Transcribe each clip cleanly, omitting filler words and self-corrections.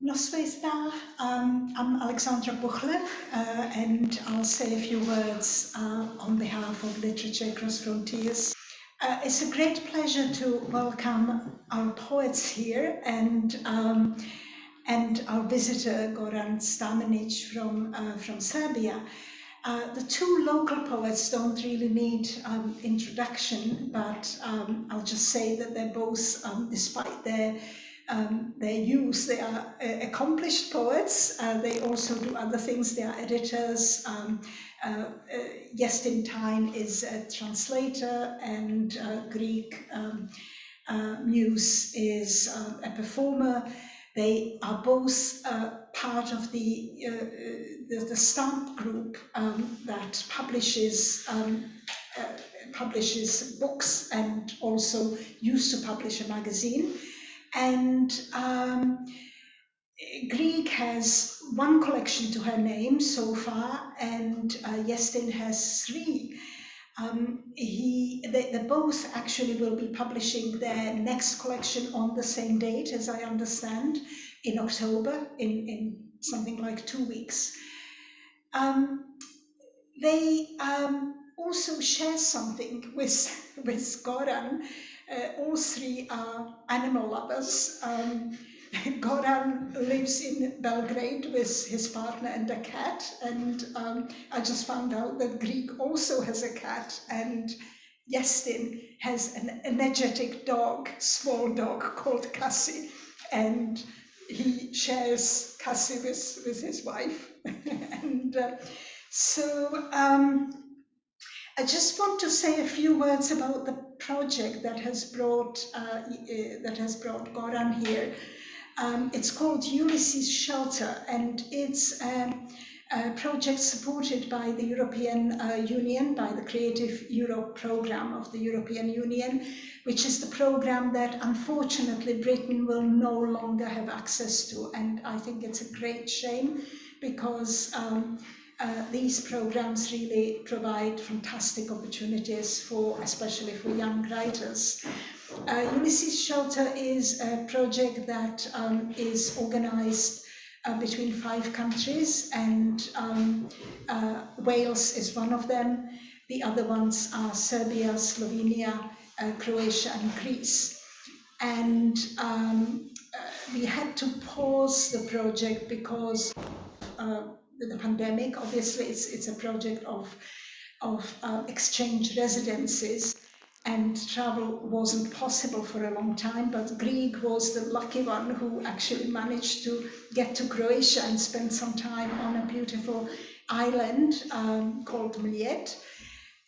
Noswaith da, I'm Alexandra Buchler, and I'll say a few words on behalf of Literature Across Frontiers. It's a great pleasure to welcome our poets here and our visitor Goran Stamenic from Serbia. The two local poets don't really need introduction, but I'll just say that they're both, despite their youth, they are accomplished poets. They also do other things. They are editors. Iestyn Tyne is a translator, and Grug Muse is a performer. They are both part of the stamp group that publishes books and also used to publish a magazine. And Grug has one collection to her name so far, and Iestyn has three. They both actually will be publishing their next collection on the same date, as I understand, in October, in something like 2 weeks. They also share something with Goran. All three are animal lovers. Goran lives in Belgrade with his partner and a cat, and I just found out that Grug also has a cat, and Iestyn has an energetic dog, small dog called Cassie, and he shares Cassie with his wife. And so I just want to say a few words about the project that has brought Goran here. It's called Ulysses'Shleter, and it's a project supported by the European Union, by the Creative Europe programme of the European Union, which is the programme that unfortunately Britain will no longer have access to. And I think it's a great shame, because these programs really provide fantastic opportunities especially for young writers. Ulysses'Shleter is a project that is organized between 5 countries, and Wales is one of them. The other ones are Serbia, Slovenia, Croatia and Greece. And we had to pause the project because the pandemic. Obviously, it's a project of exchange residencies, and travel wasn't possible for a long time, but Grug was the lucky one who actually managed to get to Croatia and spend some time on a beautiful island called Mljet.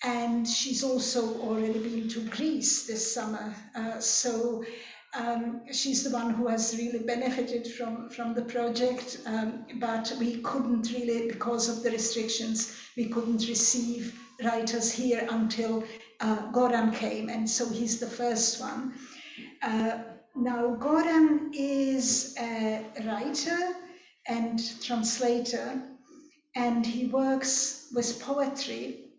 And she's also already been to Greece this summer. So she's the one who has really benefited from the project, but we couldn't really, because of the restrictions, we couldn't receive writers here until Goran came, and so he's the first one. Now, Goran is a writer and translator, and he works with poetry.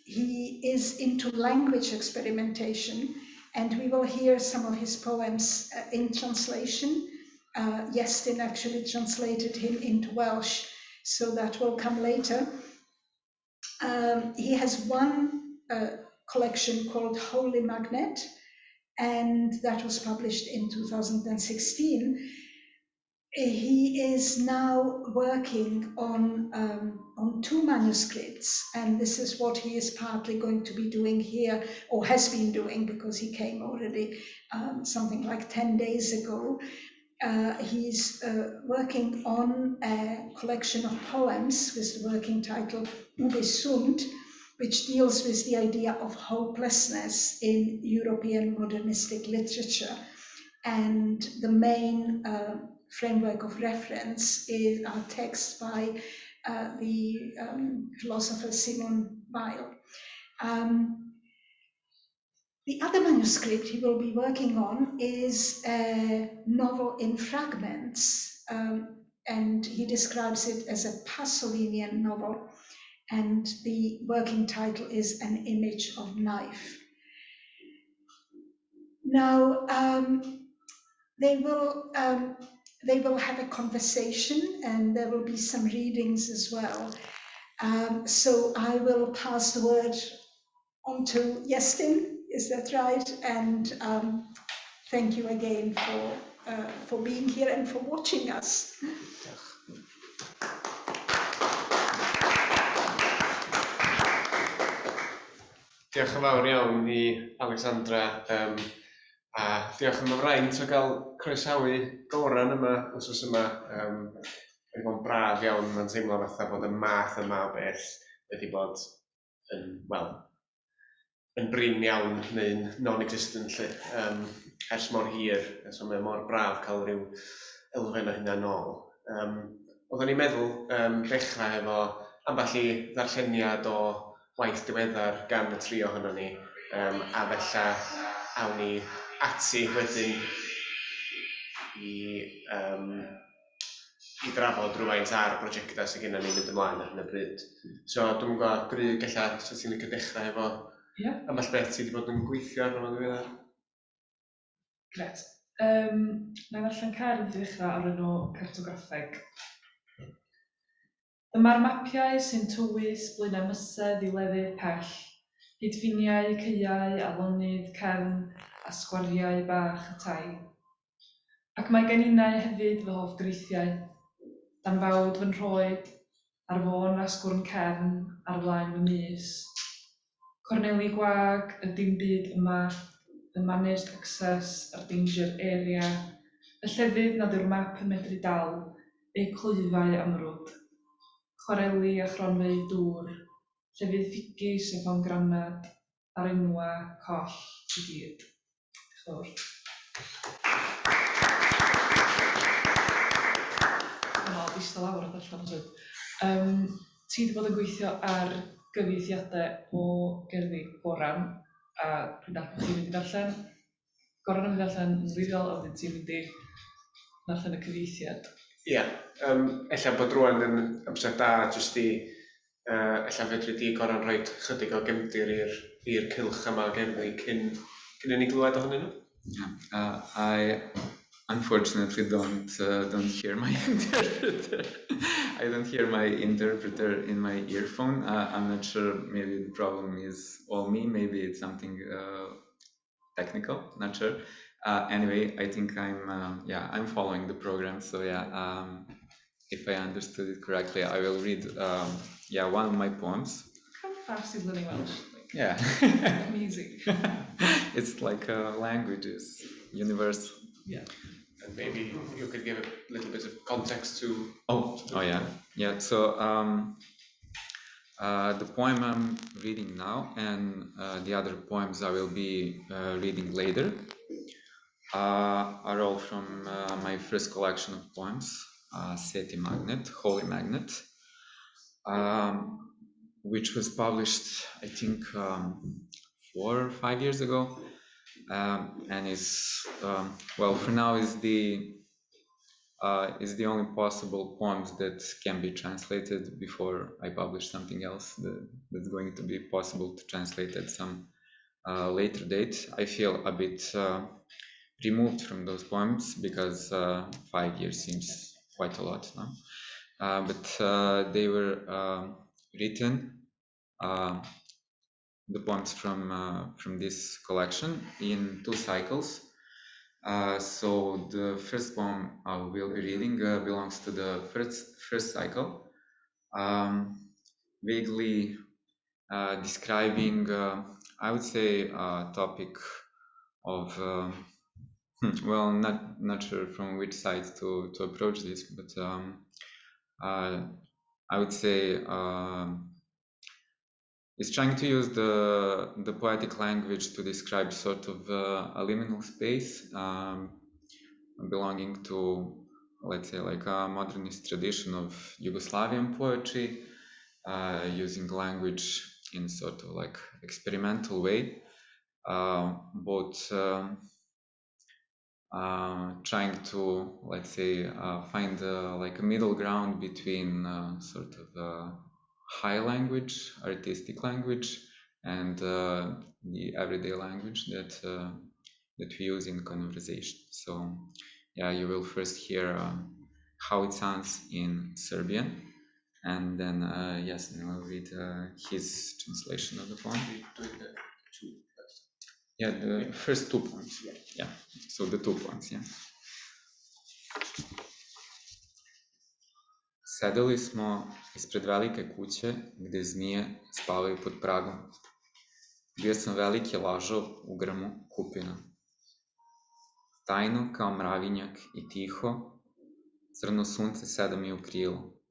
He is into language experimentation, and we will hear some of his poems in translation. Iestyn actually translated him into Welsh, so that will come later. He has one collection called Holy Magnet, and that was published in 2016. He is now working on 2 manuscripts, and this is what he is partly going to be doing here, or has been doing, because he came already something like 10 days ago. He's working on a collection of poems with the working title Ubesund, which deals with the idea of hopelessness in European modernistic literature. And the main framework of reference is a text by the philosopher Simone Weil. The other manuscript he will be working on is a novel in fragments, and he describes it as a Pasolinian novel, and the working title is An Image of Knife. Now, they will they will have a conversation and there will be some readings as well. So I will pass the word on to Iestyn, is that right? And thank you again for being here and for watching us. Diolch yn fawr iawn i Alexandra, a diolch yn fraint o gael croesawu Goran yma wsos yma. Wedi bod yn braf iawn, mae'n teimlo fatha bod y math yma o beth wedi bod yn, wel, yn brin iawn neu'n non-existent lle, ers mor hir, so mae mor braf cael rhyw elfen o hynna nôl. Oedden ni'n meddwl dechrau efo ambell i ddarlleniad o waith diweddar gan y tri ohono ni, a fella awn ni ati wedyn i drafod rhywfaint ar y prosiectau sydd gennym ni fynd ymlaen ar hyn o bryd. So dwi'n gwybod, Grug, ella, so ti'n licio dechrau efo ambell beth sydd wedi bod yn gweithio ar hyn o ddiweddar? Gret. Na ddarllen cerdd i ddechrau ar enw cartograffeg. Dyma'r mapiau sy'n tywys blaenau mysedd i lefydd pell, hydffiniau, caeau, alonydd, cefn a sgwariau bach y tai. Ac mae gen innau hefyd fy hoff dreithiau, dan fawd fy nhroed, ar fôn asgwrn cefn, ar flaen fy mis. Corneli gwag, y dim byd yma, y managed access a'r danger area, y llefydd nad yw'r map yn medru dal, eu clwyfau amrwd. Chwareli a chronfeydd dŵr, llefydd ffigis a ffon granad, ar enwa coll i gyd. Diolch yn fawr. Wel, eistedd lawr a darllen os ydw. Ti wedi bod yn gweithio ar gyfieithiadau o gerddi Goran, a dwi'n dallt bod ti'n mynd i darllen. Goran yn mynd i darllen yn wreiddiol, a wedyn ti'n mynd i darllen y cyfieithiad. Ia, ella bod rwan yn amser da jyst i, ella fedri di Goran rhoi chydig o gefndir i'r cylch yma o gerddi cyn i ni glywed ohonyn nhw? I unfortunately don't hear my interpreter. I don't hear my interpreter in my earphone. I'm not sure, maybe the problem is all me, maybe it's something technical, not sure. Anyway, I think I'm following the program, so if I understood it correctly, I will read one of my poems. How fast is learning Welsh? Yeah. Amazing. It's like languages, universal. Yeah. And maybe you could give a little bit of context to... Yeah, so the poem I'm reading now and the other poems I will be reading later are all from my first collection of poems, Seti Magnet, Holy Magnet, which was published, I think, 4 or 5 years ago, and is, for now is the only possible poems that can be translated before I publish something else that's going to be possible to translate at some later date. I feel a bit removed from those poems because 5 years seems quite a lot now. But they were written, the poems from this collection, in 2 cycles. So the first poem I will be reading belongs to the first cycle, vaguely describing, I would say, a topic of not sure from which side to approach this, but I would say it's trying to use the poetic language to describe sort of a liminal space belonging to, let's say, like a modernist tradition of Yugoslavian poetry, using language in sort of like experimental way, both trying to, let's say, find like a middle ground between sort of high language, artistic language, and the everyday language that we use in conversation. So you will first hear how it sounds in Serbian, and then Iestyn will read his translation of the poem. Yeah, the first 2 points. Yeah, so the 2 points, yeah. Sedeli smo ispred velike kuće gde zmije spavaju pod pragom. Bio sam veliki lažov u grmu kupina. Tajno kao mravinjak i tiho, crno sunce seda mi u krilo.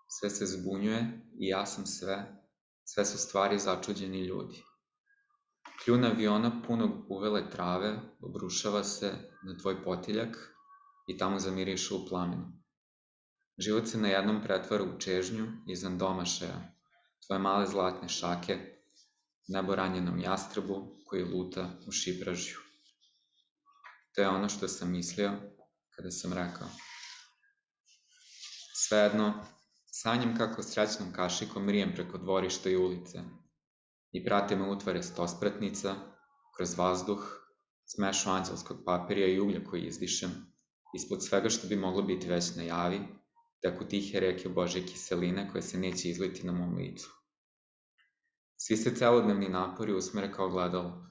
Sve se zbunjuje i ja sam sve su stvari začuđeni ljudi. Kljun aviona punog uvele trave obrušava se na tvoj potiljak i tamo zamiriše u plamenu. Život se najednom pretvara u čežnju izvan domašaja, tvoje male zlatne šake, nebo ranjenom jastrebu koji luta u šipražju. To je ono što sam mislio kada sam rekao. Svejedno, sanjam kako srećnom kašikom rijem preko dvorišta i ulice i prate me utvare stospratnica, kroz vazduh, smešu anđelskog papirja i uglja koji izdišem, ispod svega što bi moglo biti već na javi, tako tihe reke Božje kiseline koje se neće izliti na mom licu. Svi se celodnevni napori usmere kao gledalo.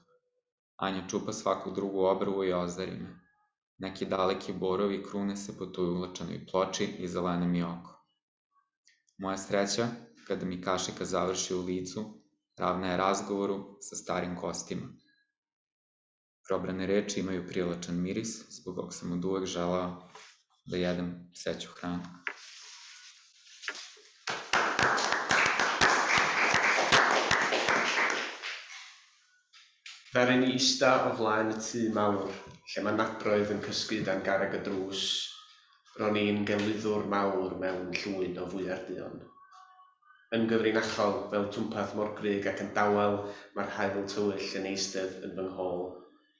Anja čupa svaku drugu obrvu i ozari me. Neki daleki borovi krune se po toj uvlačanoj ploči i zelene mi oko. Moja sreća, kada mi kašika završi u licu, ravna je razgovoru sa starim kostima. Probrane reči imaju privlačan miris, zbog kog sam od uvek želao da jedem pseću hranu. Ddaru ni ista o flaen y tŷ mawr, lle mae nadroedd yn cysgu dan garreg y drws. Ro'n i'n gelwyddwr mawr mewn llwyn o fwyar duon. Yn gyfrinachol, fel twmpath mor grug ac yn dawel, mae'r haul tywyll yn eistedd yn fy nghôl.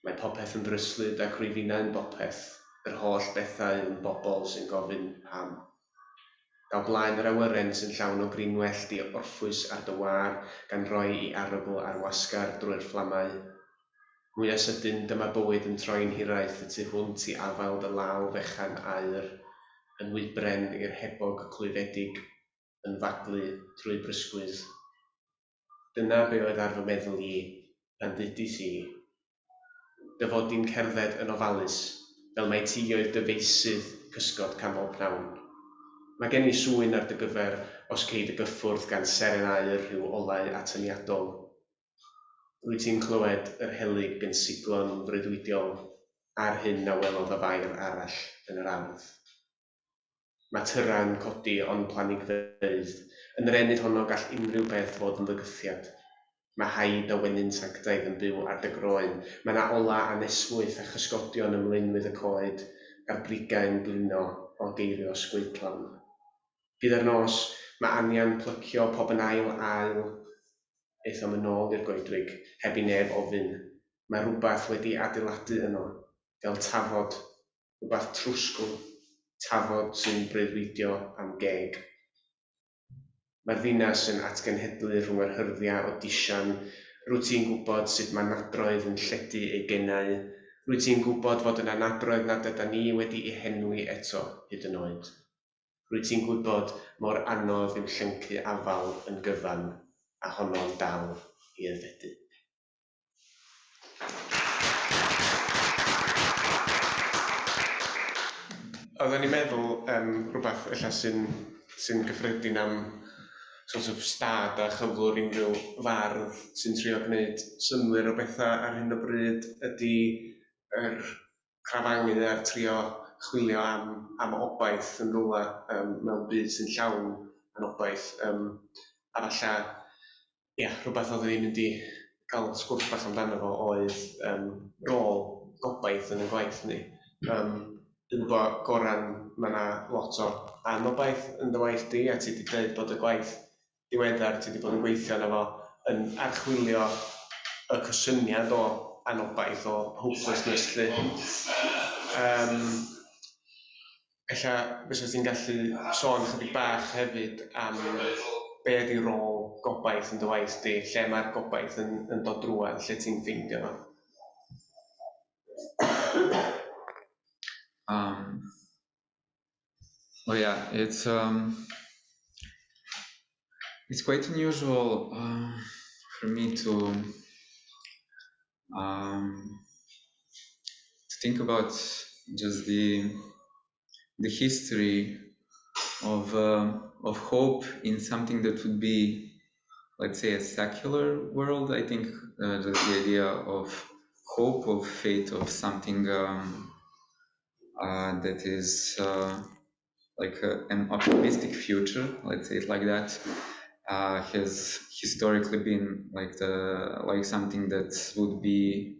Mae popeth yn ddryslyd ac rwyfinau'n bopeth, yr holl bethau yn bobl sy'n gofyn pam. Daw blaen yr awyren sy'n llawn o grinwellt i orffwys ar dy war, gan roi i arogl ar wasgar drwy'r fflamau. Mwy a sydyn dyma bywyd yn troi'n hiraeth y tu hwnt i afal dy law fechan aur, yn wybren i'r hebog clwyfedig, yn faglu trwy brysgwydd. Dyna be oedd ar fy meddwl i, pan ddudis i. Dyfodi'n cerdded yn ofalus, fel mai ti oedd dyfeisydd cysgod canol pnawn. Mae gen i sŵn ar dy gyfer os ceid y gyffwrdd gan serenau rhyw olau atyniadol. Rwyt ti'n clywed yr helyg yn siglo'n freuddwydiol ar hyn a welodd y fair arall yn yr ardd. Mae tyra'n codi o'n planigfeydd, yn yr enid honno gall unrhyw beth fod yn ddygythiad. Mae haid a wenyn sanctaidd yn byw ar dy groen, mae na ola anesmwyth a chysgodion ymlaenwydd y coed, a'r brigau'n blino o geirio sgweitlan. Gyda'r nos, mae anian plycio pob yn ail, eithom yn ôl i'r goedwig, heb i neb ofyn. Mae rhywbeth wedi adeiladu yno, fel tafod, rhywbeth trwsgwl, tafod sy'n breuddwydio am geg. Mae'r ddinas yn atgenhedlu rhwng yr hyrddiau o disian, rwyt ti'n gwybod sut mae nadroedd yn lledu ei gennau, rwyt ti'n gwybod fod yna nadroedd nad ydyn ni wedi ei henwi eto hyd yn oed. Rwyt ti'n gwybod mor anodd yw llyncu afal yn gyfan, a honno'n dal i aeddfedu. Oedden ni'n meddwl rhywbeth ella sy'n gyffredin am sort of stad a chyflwr unrhyw fardd sy'n trio gwneud synwyr o bethau ar hyn o bryd ydy yr crafangu a'r trio chwilio am obaith yn rhywle mewn byd sy'n llawn anobaith. A falle, rhywbeth oedd ni'n mynd i gael sgwrs bach amdano fo oedd rôl gobaith yn y gwaith ni. Dwi'n gwybod, Goran, mae yna lot o anobaith yn dy waith di, a ti wedi dweud bod y gwaith diweddar ti wedi bod yn gweithio yna fo yn archwilio y cysyniad o anobaith, o hopelessness lly. Ella, fysa ti'n gallu sôn chydig bach hefyd am be ydi rôl gobaith yn dy waith di, lle mae'r gobaith yn dod drwad, lle ti'n ffeindio fo? Well, yeah, it's quite unusual for me to think about just the history of hope in something that would be, let's say, a secular world. I think just the idea of hope, of faith, of something that is like an optimistic future, let's say it like that, has historically been like something that would be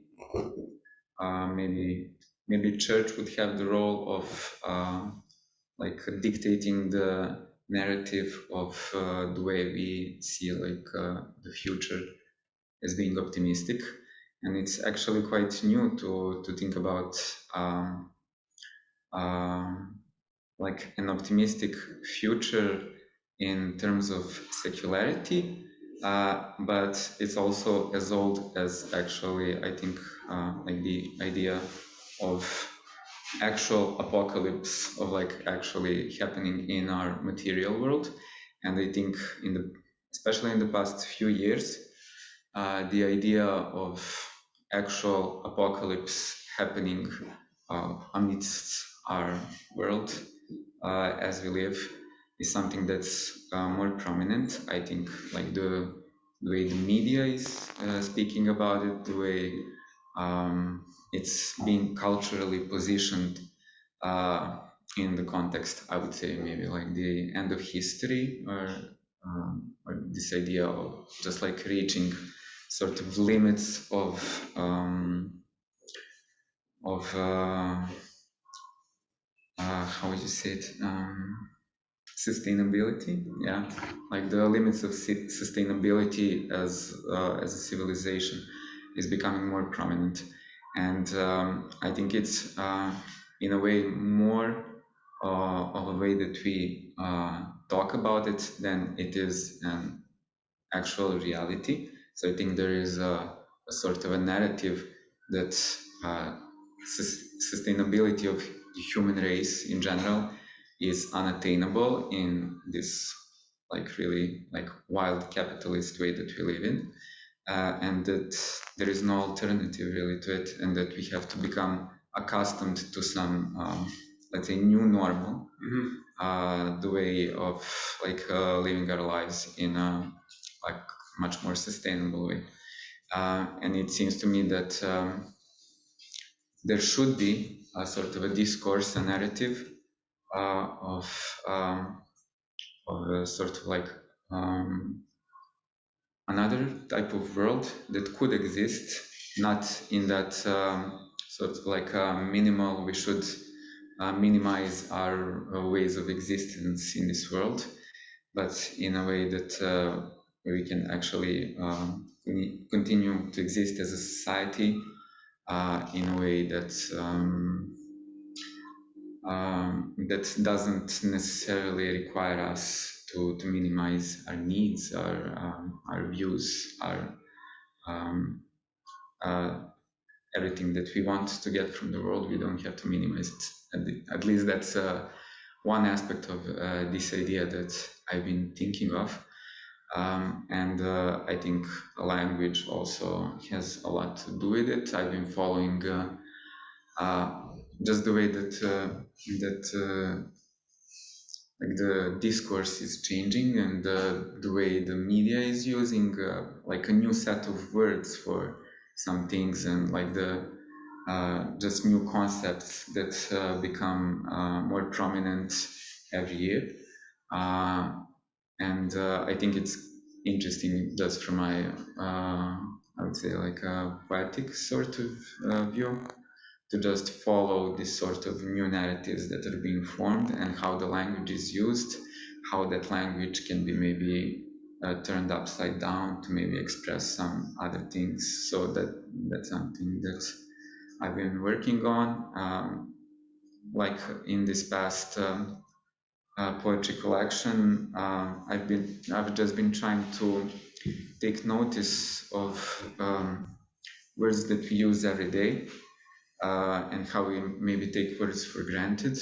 maybe church would have the role of like dictating the narrative of the way we see like the future as being optimistic. And it's actually quite new to think about like an optimistic future in terms of secularity, but it's also as old as actually, I think, like the idea of actual apocalypse, of like actually happening in our material world. And I think especially in the past few years, the idea of actual apocalypse happening amidst our world as we live is something that's more prominent. I think like the way the media is speaking about it, the way it's being culturally positioned in the context, I would say maybe like the end of history, or this idea of just like reaching sort of limits of how would you say it, sustainability, yeah, like the limits of sustainability as a civilization is becoming more prominent. And I think it's in a way more of a way that we talk about it than it is an actual reality. So I think there is a sort of a narrative that sustainability of the human race in general is unattainable in this like really like wild capitalist way that we live in, and that there is no alternative really to it, and that we have to become accustomed to some let's say new normal, the way of like living our lives in a like much more sustainable way. And it seems to me that there should be a sort of a discourse, a narrative of a sort of like another type of world that could exist, not in that sort of like minimal, we should minimize our ways of existence in this world, but in a way that we can actually continue to exist as a society in a way that that doesn't necessarily require us to minimize our needs, our views, our everything that we want to get from the world. We don't have to minimize it. At least that's one aspect of this idea that I've been thinking of. And I think language also has a lot to do with it. I've been following just the way that like the discourse is changing, and the way the media is using like a new set of words for some things, and like the just new concepts that become more prominent every year. And I think it's interesting just from my, I would say like a poetic sort of view, to just follow this sort of new narratives that are being formed, and how the language is used, how that language can be maybe turned upside down to maybe express some other things. So that's something that I've been working on. Like in this past poetry collection, I've just been trying to take notice of words that we use every day, and how we maybe take words for granted,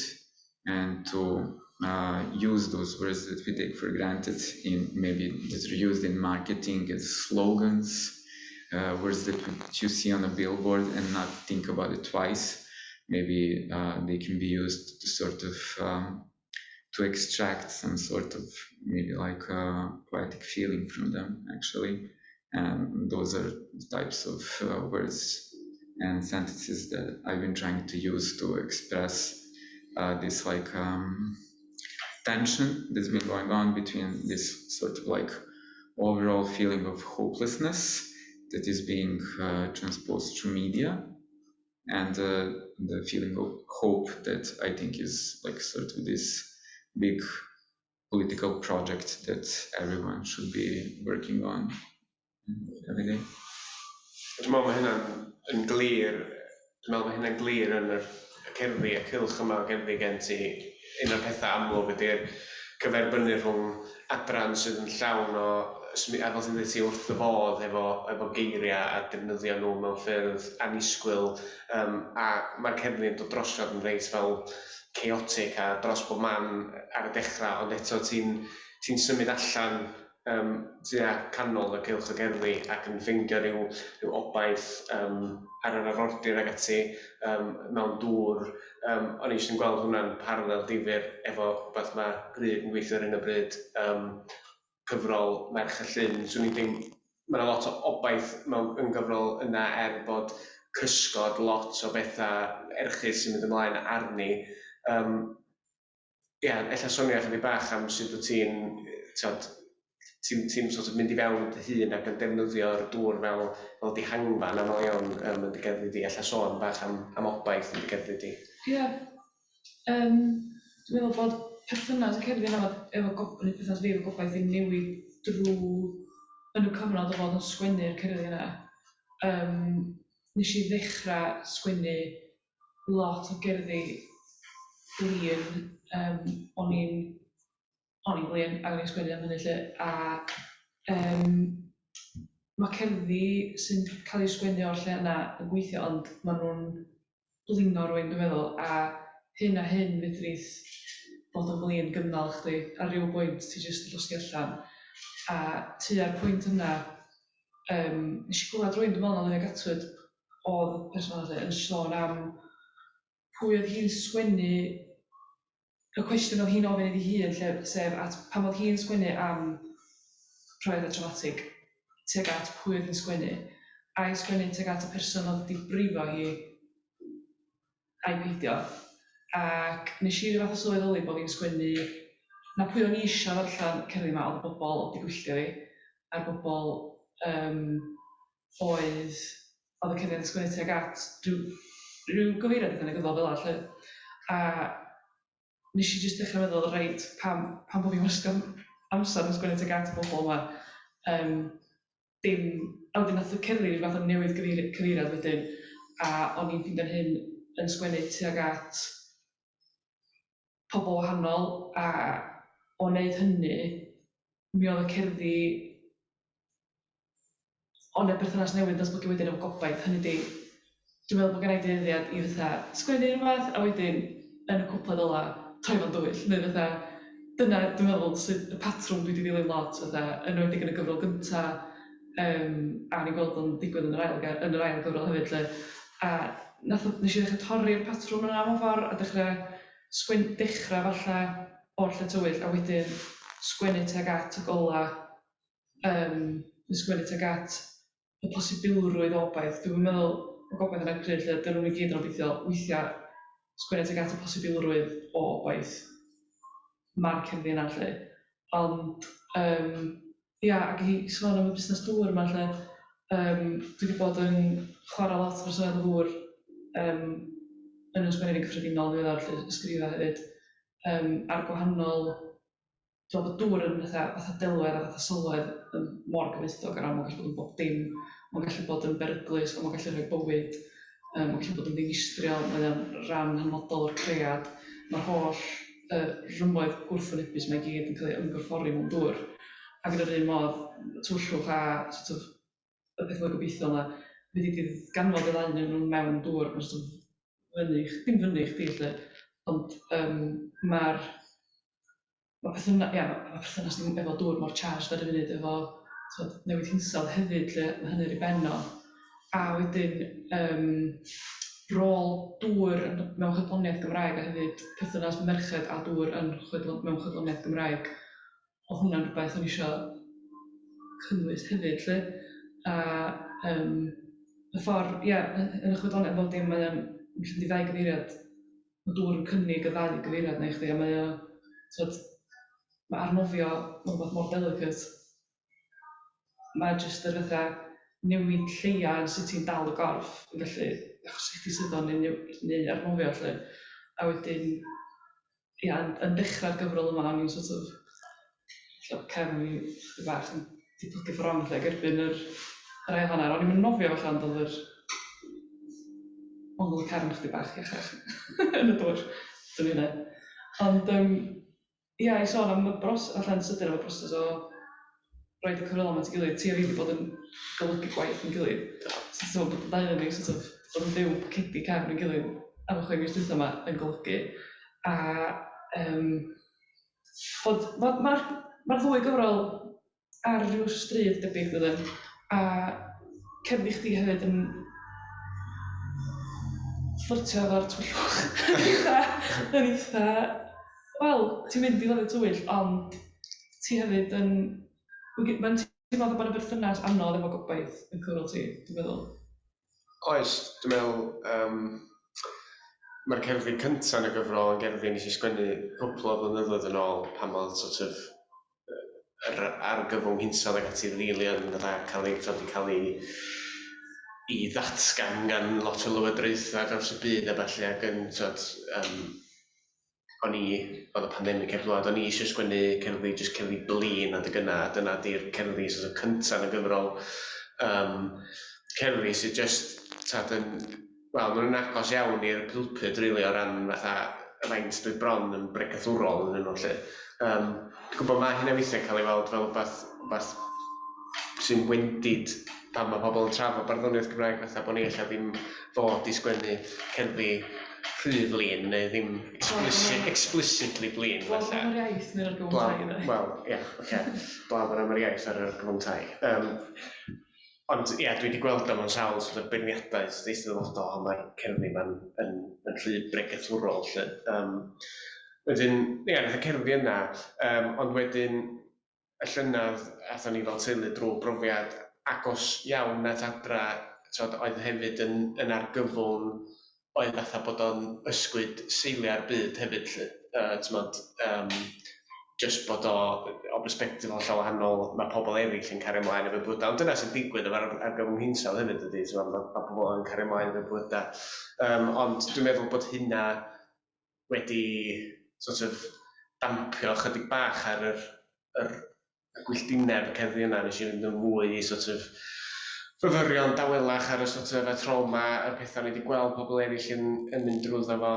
and to use those words that we take for granted in maybe that are used in marketing as slogans, words that you see on a billboard and not think about it twice. Maybe they can be used to sort of to extract some sort of maybe like a poetic feeling from them, actually. And those are the types of words and sentences that I've been trying to use to express this like tension that's been going on between this sort of like overall feeling of hopelessness that is being transposed through media, and the feeling of hope that I think is like sort of this big political project that everyone should be working on every day. Dwi'n meddwl mae hynna'n glir, yn y cerddi a cylch yma o gerddi gen ti. Un o'r pethau amlwg ydy'r cyferbynnu rhwng adran sydd yn llawn o, a fel sy'n dweud ti wrth y bodd efo geiriau a defnyddio nhw mewn ffyrdd annisgwyl, a mae'r cerddi'n dod drosodd yn reit fel chaotic a dros bob man ar y dechrau, ond eto ti'n symud allan tua canol y cylch y gerddi ac yn ffeindio rhyw obaith ar yr arfordir ag ati mewn dŵr. O'n i eisiau gweld hwnna'n paralel difyr efo rhywbeth mae Grug yn gweithio ar hyn o bryd, cyfrol Merch y Llyn. Swn i'n ddim, mae lot o obaith yn gyfrol yna bod cysgod lot o bethau erchus sy'n mynd ymlaen arni. Ella sonio chydig bach am sut wyt ti'n sort of mynd i fewn dy hun ac yn defnyddio'r dŵr fel dihangfa yn aml iawn yn dy gerddi di. Ella sôn bach am obaith yn dy gerddi di. Dwi'n meddwl bod perthynas y cerddi yna efo perthynas fi efo gobaith i'n newid drwy yn y cyfnod o fod yn sgwennu'r cerddi yna. Nes I ddechrau sgwennu lot o gerddi glin. O'n i'n glin ac o'n i'n sgwennu am hynny lle, a mae cerddi sy'n cael ei sgwennu o'r lle yna yn gweithio, ond maen nhw'n blino rwy'n dwi'n meddwl, a hyn a hyn fedrith bod yn flin gynnal chdi, ar ryw bwynt ti jyst yn llosgi allan. A tua'r pwynt yna, nes I glwad rwy'n dwi'n meddwl na Lle Gatwyd oedd y person yna yn sôn am pwy oedd hi'n sgwennu, y cwestiwn oedd hi'n ofyn iddi hun, sef at pam oedd hi'n sgwennu am profiadau traumatig, tuag at pwy oedd hi'n sgwennu, a'i sgwennu tuag at y person oedd wedi brifo hi a'i beidio. Ac nes I ryw fath o sylweddoli bod fi'n sgwennu na pwy o'n I eisiau ddarllen cerddi yma oedd y bobl oedd wedi gwylltio fi, a'r bobl oedd y cerddi yn sgwennu tuag at rhyw gyfeiriad yn y gyfol fel lle. A nes I jyst dechrau meddwl, reit, pam bod fi'n wasgo amser yn sgwennu tuag at y bobl yma. A wedyn nath y cerddi ryw fath o newydd cyfeiriad wedyn, a o'n i'n ffeindio'n hyn yn sgwennu tuag at pobl wahanol, a o wneud hynny, mi oedd y cerddi ond y berthynas newydd datblygu wedyn efo gobaith. Hynny di, dwi'n meddwl bod gen I dueddiad I fatha sgwennu rhywbeth, a wedyn yn y cwpled ola troi fo'n dywyll, neu fatha dyna dwi'n meddwl sydd y patrwm dwi wedi dilyn lot, fatha enwedig yn y gyfrol gynta, a ni'n gweld o'n digwydd yn yr ail gyfrol hefyd lle. A nes I ddechrau torri'r patrwm yna mewn ffordd, a dechrau falle o'r lle tywyll, a wedyn sgwennu tuag at y gola, sgwennu tuag at y posibilrwydd o obaith. Dwi'n meddwl y gobaith yna'n creu lle, dyn nhw'n I gyd yn obeithio weithiau sgwennu tuag at y posibilrwydd o obaith mae'r cerddi yna lle. Ond, ac I sôn am y busnes dŵr yma lle, dwi wedi bod yn chwarae lot o'r swydd o ddŵr yn ysgrifennu cyffredinol ddiweddar lle ysgrifennu hefyd, ar gwahanol. Dwi'n meddwl bod dŵr yn fatha delwedd a fatha sylwedd yn mor gyfoethog ar ran, mae'n gallu bod yn bob dim, mae'n gallu bod yn beryglus, ond mae'n gallu rhoi bywyd, mae'n gallu bod yn ddiwistriol, mae'n rhan hanfodol o'r cread. Mae'r holl rymoedd gwrthwynebus mae I gyd yn cael ei ymgorffori mewn dŵr. Ac yn yr un modd, twllwch a y peth mwy gobeithio yna, fe wedi ganfod I ddau nhw mewn dŵr, mae'n dim fyny chdi lle, ond mae'r perthynas ni efo dŵr mor charged ar y funud efo newid hinsawdd hefyd lle mae hynny'r i benno. A wedyn rôl dŵr mewn chydloniaeth Gymraeg a hefyd perthynas merched a dŵr mewn chydloniaeth Gymraeg. O hwnna'n rhywbeth o'n eisiau cynnwys hefyd lle. A y ffordd, yn y chydloniaeth fel dim mae o'n mynd i ddau gyfeiriad, mae dŵr yn cynnig y ddau gyfeiriad neu chdi, a mae arnofio yn rhywbeth mor delicate. Mae jyst yr fatha newid lleia yn sut ti'n dal y gorff, felly achos i chdi sydd o'n neu arnofio lle. A wedyn, yn dechrau'r gyfrol yma, o'n i'n cefn i bach yn diplygu ffrong lle gerbyn yr ail hanner. O'n i'n nofio allan dod yr ongl y cefn chdi bach iachach yn y dŵr. Ond, i sôn am y allan sydyn am y broses o roed y cyfrol am at ei gilydd, ti a fi wedi bod yn golygu gwaith yn gilydd. So bod y ddau yn ni bod yn byw cedi cefn yn gilydd am y 6 mis dwytha yma yn golygu. A mae'r ddwy gyfrol ar ryw stryd debyg dydyn. A cefn i chdi hefyd yn fflyrtio efo'r twyllwch. Yn eitha, wel, ti'n mynd i ddod i'r twyll, ond ti hefyd yn... Mae'n teimlo bod y berthynas anodd efo gobaith yn cyfrol ti, dwi'n meddwl? Oes, dwi'n meddwl mae'r cerddi cyntaf yn y gyfrol yn gerddi nes i sgwennu cwpl o flynyddoedd yn ôl pan oedd yr argyfwng hinsawdd ac ati rili yn cael ei ddatgan gan lot o lywodraethau draws y byd a falle ac yn oedd y pandemig heb ddod, o'n i eisiau sgwennu cerddi blin a dyna di'r cerddi cyntaf yn y gyfrol. Cerddi sydd maen nhw'n agos iawn i'r pulpud rili o ran fatha y faint dwi bron yn bregathwrol yn nhw lle. Dwi'n gwybod mae hynna weithiau cael ei weld fel rhywbeth sy'n wendid pan mae pobl yn trafod barddoniaeth Gymraeg fatha bod ni eich ddim fod i sgwennu cerddi rhy flin neu ddim explicitly blin. Blaf am yr iaith neu'r argyfwng tai? Wel, blaf am yr iaith ar yr argyfwng tai. Ond dwi wedi gweld am o'n sawl beirniadaeth eisteddfodol, mae'r cerddi yma'n rhy bregathwrol. Wedyn, nath y cerddi yna, ond wedyn y llynydd athon ni fel teulu drwy brofiad agos iawn at adra oedd hefyd yn argyfwng oedd fatha bod o'n ysgwyd seiliau'r byd hefyd just bod o perspektif o wahanol mae pobl eraill yn cario ymlaen efo bwyda, ond dyna sy'n digwydd efo'r argyfwng hinsawdd hefyd ydy, mae pobl yn cario ymlaen efo bwyda. Ond dwi'n meddwl bod hynna wedi dampio chydig bach ar y gwylltineb y cerddi yna, nes i fynd yn fwy i fyfyrion dawelach ar y trauma, y pethau ni wedi gweld pobl eraill yn mynd drwyddo fo.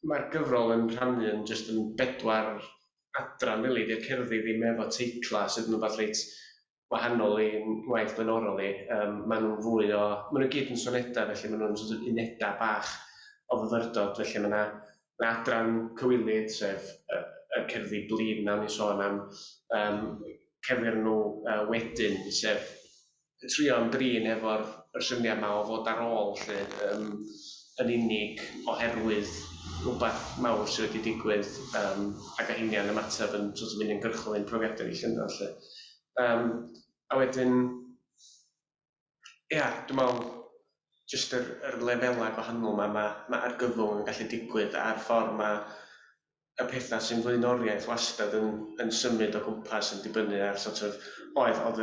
Mae'r gyfrol yn rhannu yn just yn 4 adran, rili, di'r cerddi ddim efo teitla sydd yn rhywbeth reit wahanol i'n waith blaenorol i. Maen nhw gyd yn sonedau, felly maen nhw'n unedau bach o fyfyrdod, felly mae yna adran cywilydd, sef y cerddi blin na ni sôn am, cerddi nhw wedyn, sef trio ymdrin efo'r syniad yma o fod ar ôl yn unig oherwydd rhywbeth mawr sydd wedi digwydd ac a hynny'n ymateb yn mynd yn gyrchol ein profiadau ni llynedd. A wedyn, dwi'n meddwl jyst yr lefelau gwahanol mae argyfwng yn gallu digwydd a'r ffordd mae y pethau sy'n flaenoriaeth wastad yn symud o gwmpas yn dibynnu ar oedd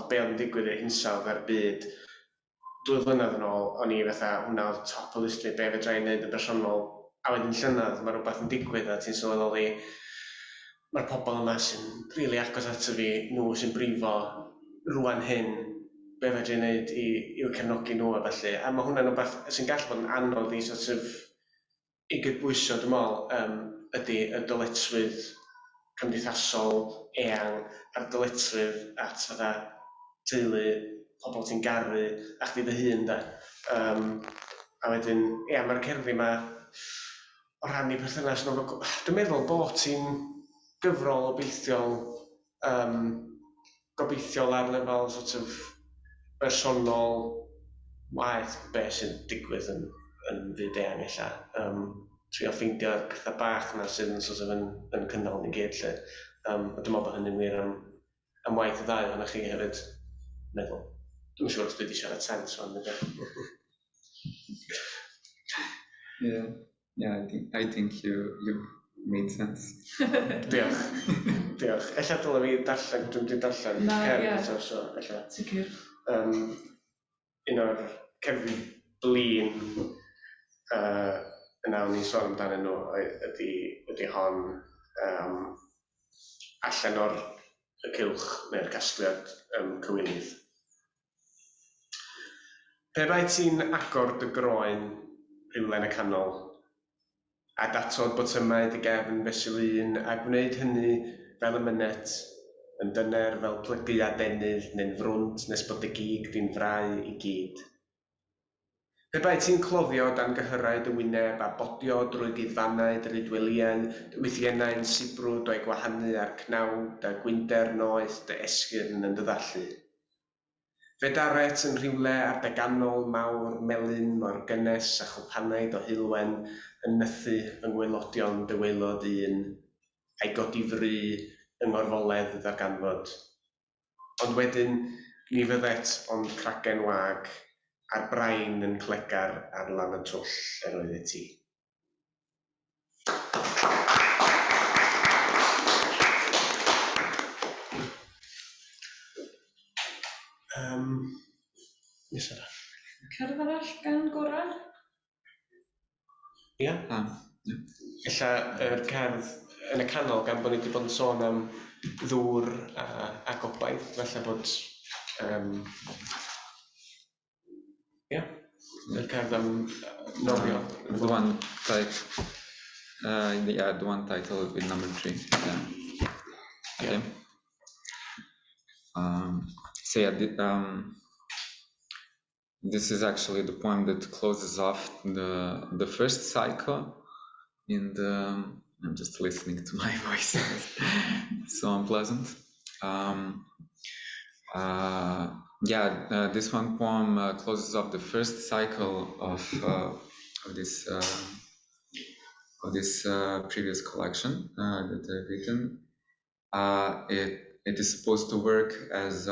be oedd yn digwydd i'r hinsawdd ar byd 2 flynedd yn ôl, o'n i fatha hwnna oedd top o listri be fedra i'n neud yn bersonol, a wedyn llynedd mae rhywbeth yn digwydd a ti'n sylweddoli mae'r pobl yma sy'n rili agos ato fi, nhw sy'n brifo rwan hyn, be fedra i'n neud i'w cefnogi nhw a felly, a mae hwnna'n rhywbeth sy'n gallu bod yn anodd i gydbwyso, dwi'n meddwl, ydy y dyletswydd cymdeithasol eang a'r dyletswydd at teulu pobl ti'n garu a chdi dy hun da. A wedyn, mae'r cerddi yma o rannu perthynas nhw. Dwi'n meddwl bod ti'n gyfrol gobeithiol ar lefel sort of bersonol waith beth sy'n digwydd yn fyd eang ella. Trio ffeindio'r pethau bach yna sydd yn sort of yn cynnal ni gyd lle. A dwi'n meddwl bod hynny'n wir am waith y ddau ohonoch chi hefyd meddwl. Dwi'n siŵr os dwi wedi siarad sens o'n ydych. Yeah, I think you made sense. Diolch. Ella dyle fi darllen, dwi'n wedi darllen cerdd so ella. Sicr. Un o'r cerddi blin yna o'n i'n sôn amdanyn nhw ydy hon allan o'r cylch neu'r casgliad cywilydd. Pe bai ti'n agor dy groen rhywle yn y canol a datod botymau dy gefn fesul un a gwneud hynny fel y mynet yn dyner fel plygu adenydd neu'n frwnt nes bod dy gig di'n frau i gyd. Pe bai ti'n cloddio dan gyhyrau dy wyneb a bodio drwy gydfannau dy rydweliau, dy wythiennau'n sibrwd o'i gwahanu ar cnawd a gwynder noeth dy esgyrn yn dy ddallu. Fe daret yn rhywle ar dy ganol mawr melyn mor gynnes a chwpanau do hilwen yn nythu yng ngwaelodion dy waelod un, a'i godi fry yng ngorfoledd y ddarganfod. Ond wedyn, ni fyddet ond cragen wag a'r brain yn clegar ar lan y twll er oedd y ti. Nesaf. Cerdd arall gan Goran? Ia? Ella yr cerdd yn y canol gan bod ni wedi bod yn sôn am ddŵr a gobaith, felly bod yr cerdd am nofio. The one title with number 3. Yeah. Okay. This is actually the poem that closes off the first cycle in the. I'm just listening to my voice. It's so unpleasant. This one poem closes off the first cycle of this previous collection that I've written. It is supposed to work as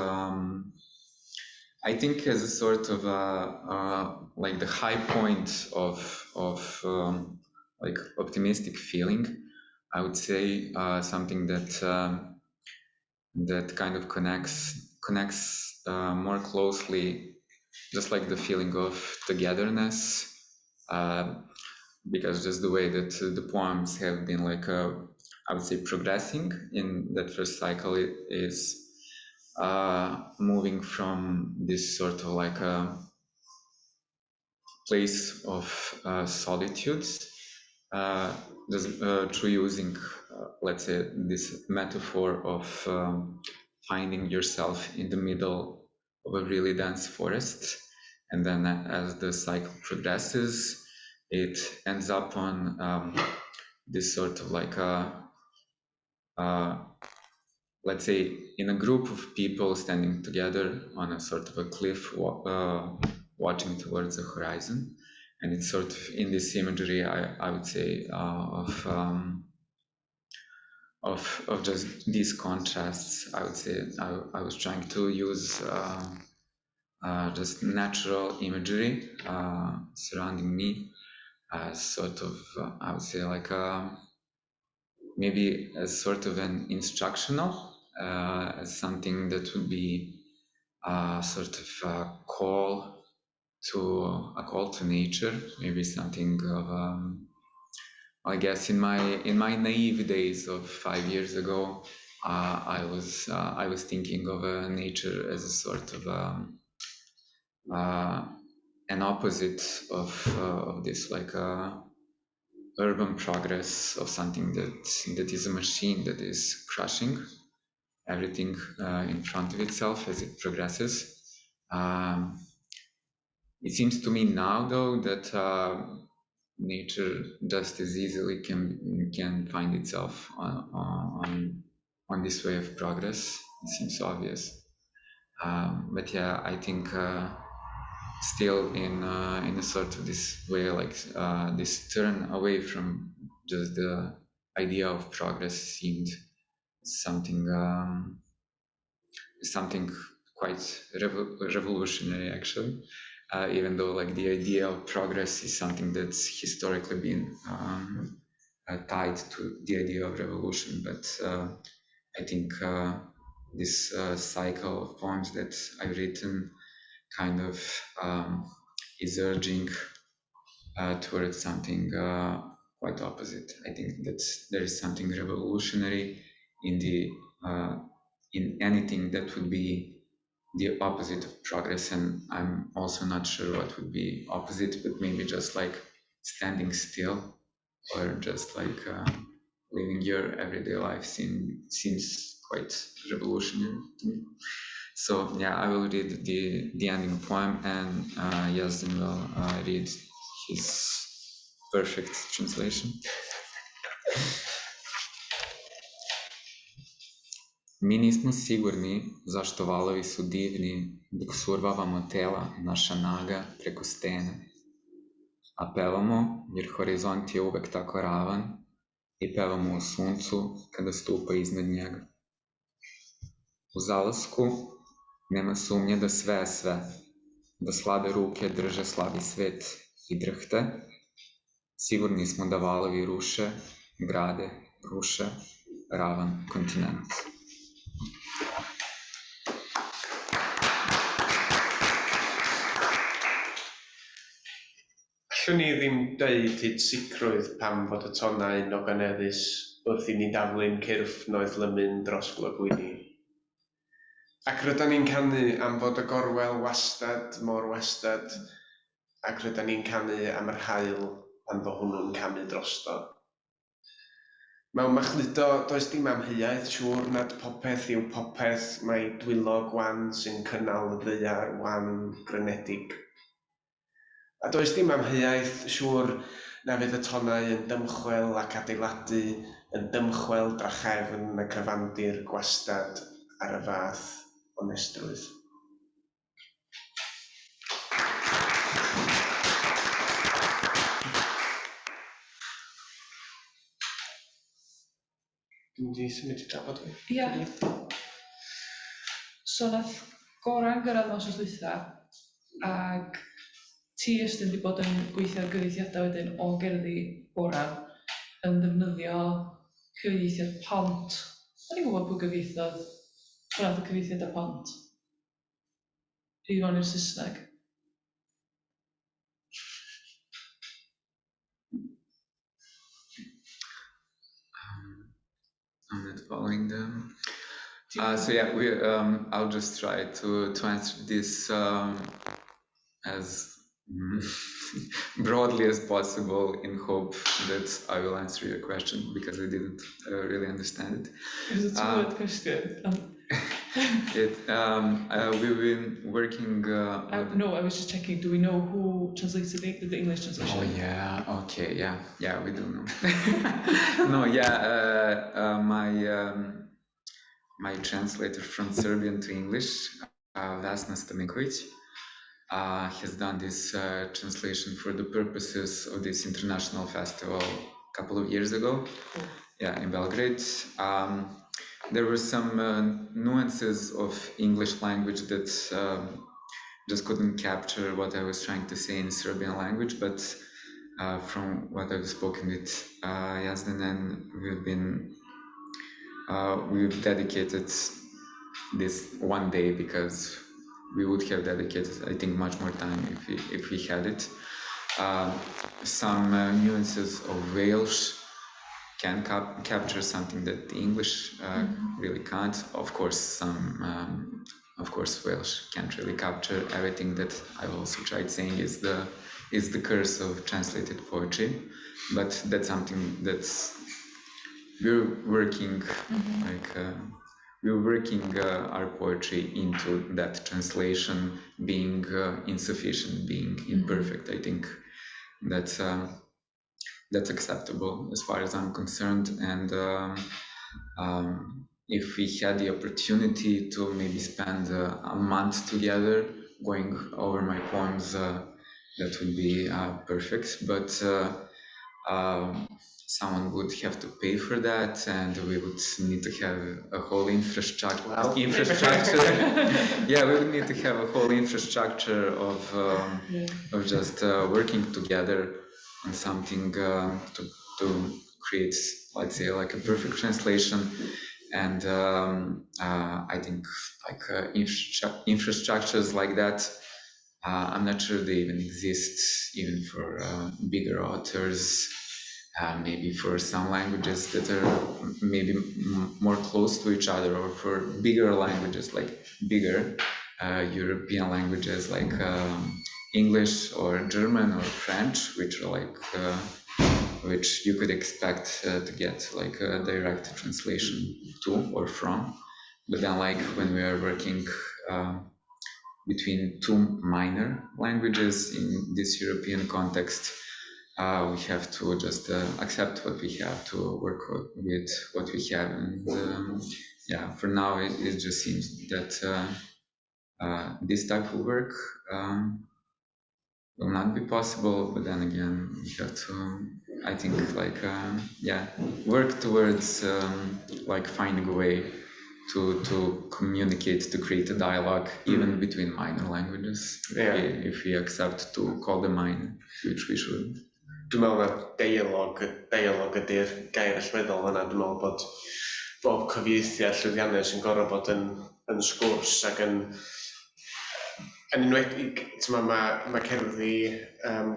I think as a sort of like the high point of like optimistic feeling. I would say something that that kind of connects more closely, just like the feeling of togetherness, because just the way that the poems have been like I would say progressing in that first cycle is moving from this sort of like a place of solitude, just through using, let's say, this metaphor of finding yourself in the middle of a really dense forest, and then as the cycle progresses, it ends up on this sort of like let's say, in a group of people standing together on a sort of a cliff, watching towards the horizon. And it's sort of in this imagery, I would say, of just these contrasts. I would say I was trying to use just natural imagery surrounding me as sort of, I would say, like maybe as sort of an instructional, as something that would be sort of a call to nature, maybe something of I guess in my naive days of 5 years ago, I was thinking of nature as a sort of an opposite of this like urban progress of something that is a machine that is crushing everything in front of itself as it progresses. It seems to me now, though, that nature just as easily can find itself on this way of progress. It seems obvious, but yeah, I think still in a sort of this way, like this turn away from just the idea of progress seemed something quite revolutionary, actually. Even though like the idea of progress is something that's historically been tied to the idea of revolution, but I think this cycle of poems that I've written kind of is urging towards something quite opposite. I think that there is something revolutionary in anything that would be the opposite of progress, and I'm also not sure what would be opposite, but maybe just like standing still or just like living your everyday life seems quite revolutionary to me. So yeah, I will read the ending poem, and Iestyn will read his perfect translation. Mi nismo sigurni zašto valovi su divni dok survavamo tela naša naga preko stene. A pevamo jer horizont je uvek tako ravan i pevamo o suncu kada stupa iznad njega. U zalasku nema sumnje da sve je sve, da slabe ruke drže slabi svet i drhte. Sigurni smo da valovi ruše, grade, ruše, ravan kontinent. Allwn ni ddim dweud hyd sicrwydd pam fod y tonnau'n ogoneddus wrth i ni daflu'n cyrff noeth lymyn dros glygwyni. Ac rydyn ni'n canu am fod y gorwel wastad mor wastad, ac rydyn ni'n canu am yr haul pan fo hwnnw'n camu drosto. Mewn machludo does dim amheuaeth siŵr nad popeth yw popeth mae dwylo gwan sy'n cynnal y ddaear wan grynedig. A does dim amheuaeth siŵr na fydd y tonnau yn dymchwel ac adeiladu, yn dymchwel drachefn y cyfandir gwastad ar y fath o nestrwydd. Dwi'n di symud i trafod fi. Ie. So nath Goran gyrraedd nos dwytha, ac ti Iestyn wedi bod yn gweithio ar gyfieithiadau wedyn o gerddi Goran yn defnyddio cyfieithiad pont. Da ni'n gwybod pwy gyfieithodd hwnna'n y cyfieithiad y pont? Rhi fewn i'r Saesneg. I'm not following them. So yeah, I'll just try to answer this as broadly as possible in hope that I will answer your question, because I didn't really understand it. It's a two-word question. We've been working... No, I was just checking, do we know who translated the English translation? Oh yeah, okay, yeah, we do know. No, yeah, my translator from Serbian to English, Llety Stamenic, has done this translation for the purposes of this international festival a couple of years ago. Cool. Yeah, in Belgrade. There were some nuances of English language that just couldn't capture what I was trying to say in Serbian language, but from what I've spoken with Iestyn, and we've dedicated this one day, because we would have dedicated, I think, much more time if we had it. Some nuances of Welsh can capture something that the English really can't. Of course, Welsh can't really capture everything. That I've also tried saying is the curse of translated poetry, but that's something that's we're working like we're working our poetry into that translation being insufficient, being imperfect. I think that's acceptable as far as I'm concerned. And if we had the opportunity to maybe spend a month together going over my poems, that would be perfect. But someone would have to pay for that, and we would need to have a whole infrastructure. Yeah, we would need to have a whole infrastructure of just working together on something to create, let's say, like a perfect translation. And I think like infrastructures like that, I'm not sure they even exist even for bigger authors. Maybe for some languages that are maybe more close to each other, or for bigger languages, like bigger European languages like English or German or French, which are like which you could expect to get like a direct translation to or from. But then like when we are working between two minor languages in this European context, we have to just accept what we have, to work with what we have. And yeah, for now it just seems that this type of work will not be possible. But then again, we have to, I think, like yeah, work towards like finding a way to communicate, to create a dialogue even between minor languages. Yeah. If we accept to call them minor, which we should. Dwi'n meddwl na dialog ydy'r gair allweddol yna. Dwi'n meddwl bod bob cyfieithiad llwyddiannus yn gorfod bod yn sgwrs ac yn enwedig. Mae cerddi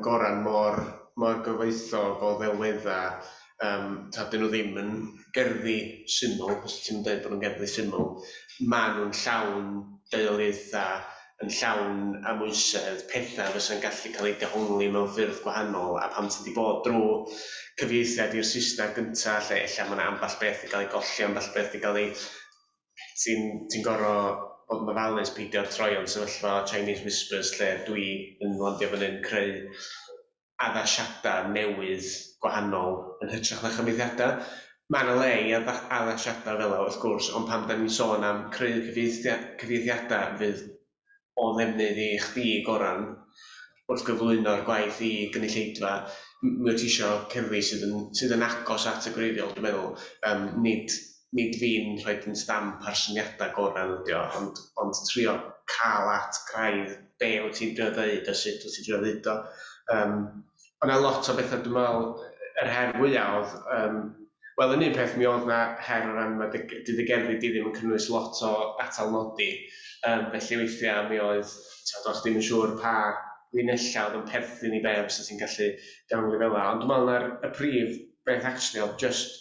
Goran mor gyfoethog o ddelweddau. Dyn nhw ddim yn gerddi syml, os ti'n dweud bod nhw'n gerddi syml. Maen nhw'n llawn deuoliaethau, yn llawn amwysedd, pethau fysa'n gallu cael ei dehongli mewn ffyrdd gwahanol, a pam ti wedi bod drwy cyfieithiad i'r Saesneg gyntaf, lle ella mae yna ambell beth i gael ei golli, ambell beth i gael ei... Ti'n gorfod bod yn ofalus peidio troi'n sefyllfa Chinese Whispers, lle dwi yn landio fyny'n creu addasiadau newydd gwahanol yn hytrach na chyfieithiadau. Mae yna le i addasiadau fel wrth gwrs, ond pam da ni'n sôn am creu cyfieithiadau fydd o ddefnydd i chdi, Goran, wrth gyflwyno'r gwaith i gynulleidfa, mi wyt ti isio cerddi sydd yn agos at y gwreiddiol, dwi'n meddwl. Nid fi'n rhoi yn stamp ar syniadau Goran ydi o, ond trio cael at graidd be wyt ti'n drio ddeud a sut wyt ti'n drio ddeud o. Ond lot o bethau, dwi'n meddwl, yr her fwyaf oedd, wel, yn un peth mi oedd na her o ran, dydd y gerddi di ddim yn cynnwys lot o atalnodi. Felly weithiau mi oedd, os ddim yn siŵr pa linella oedd yn perthyn i be os ti'n gallu dewngli fel yna. Ond dwi'n meddwl na'r y prif beth actually oedd just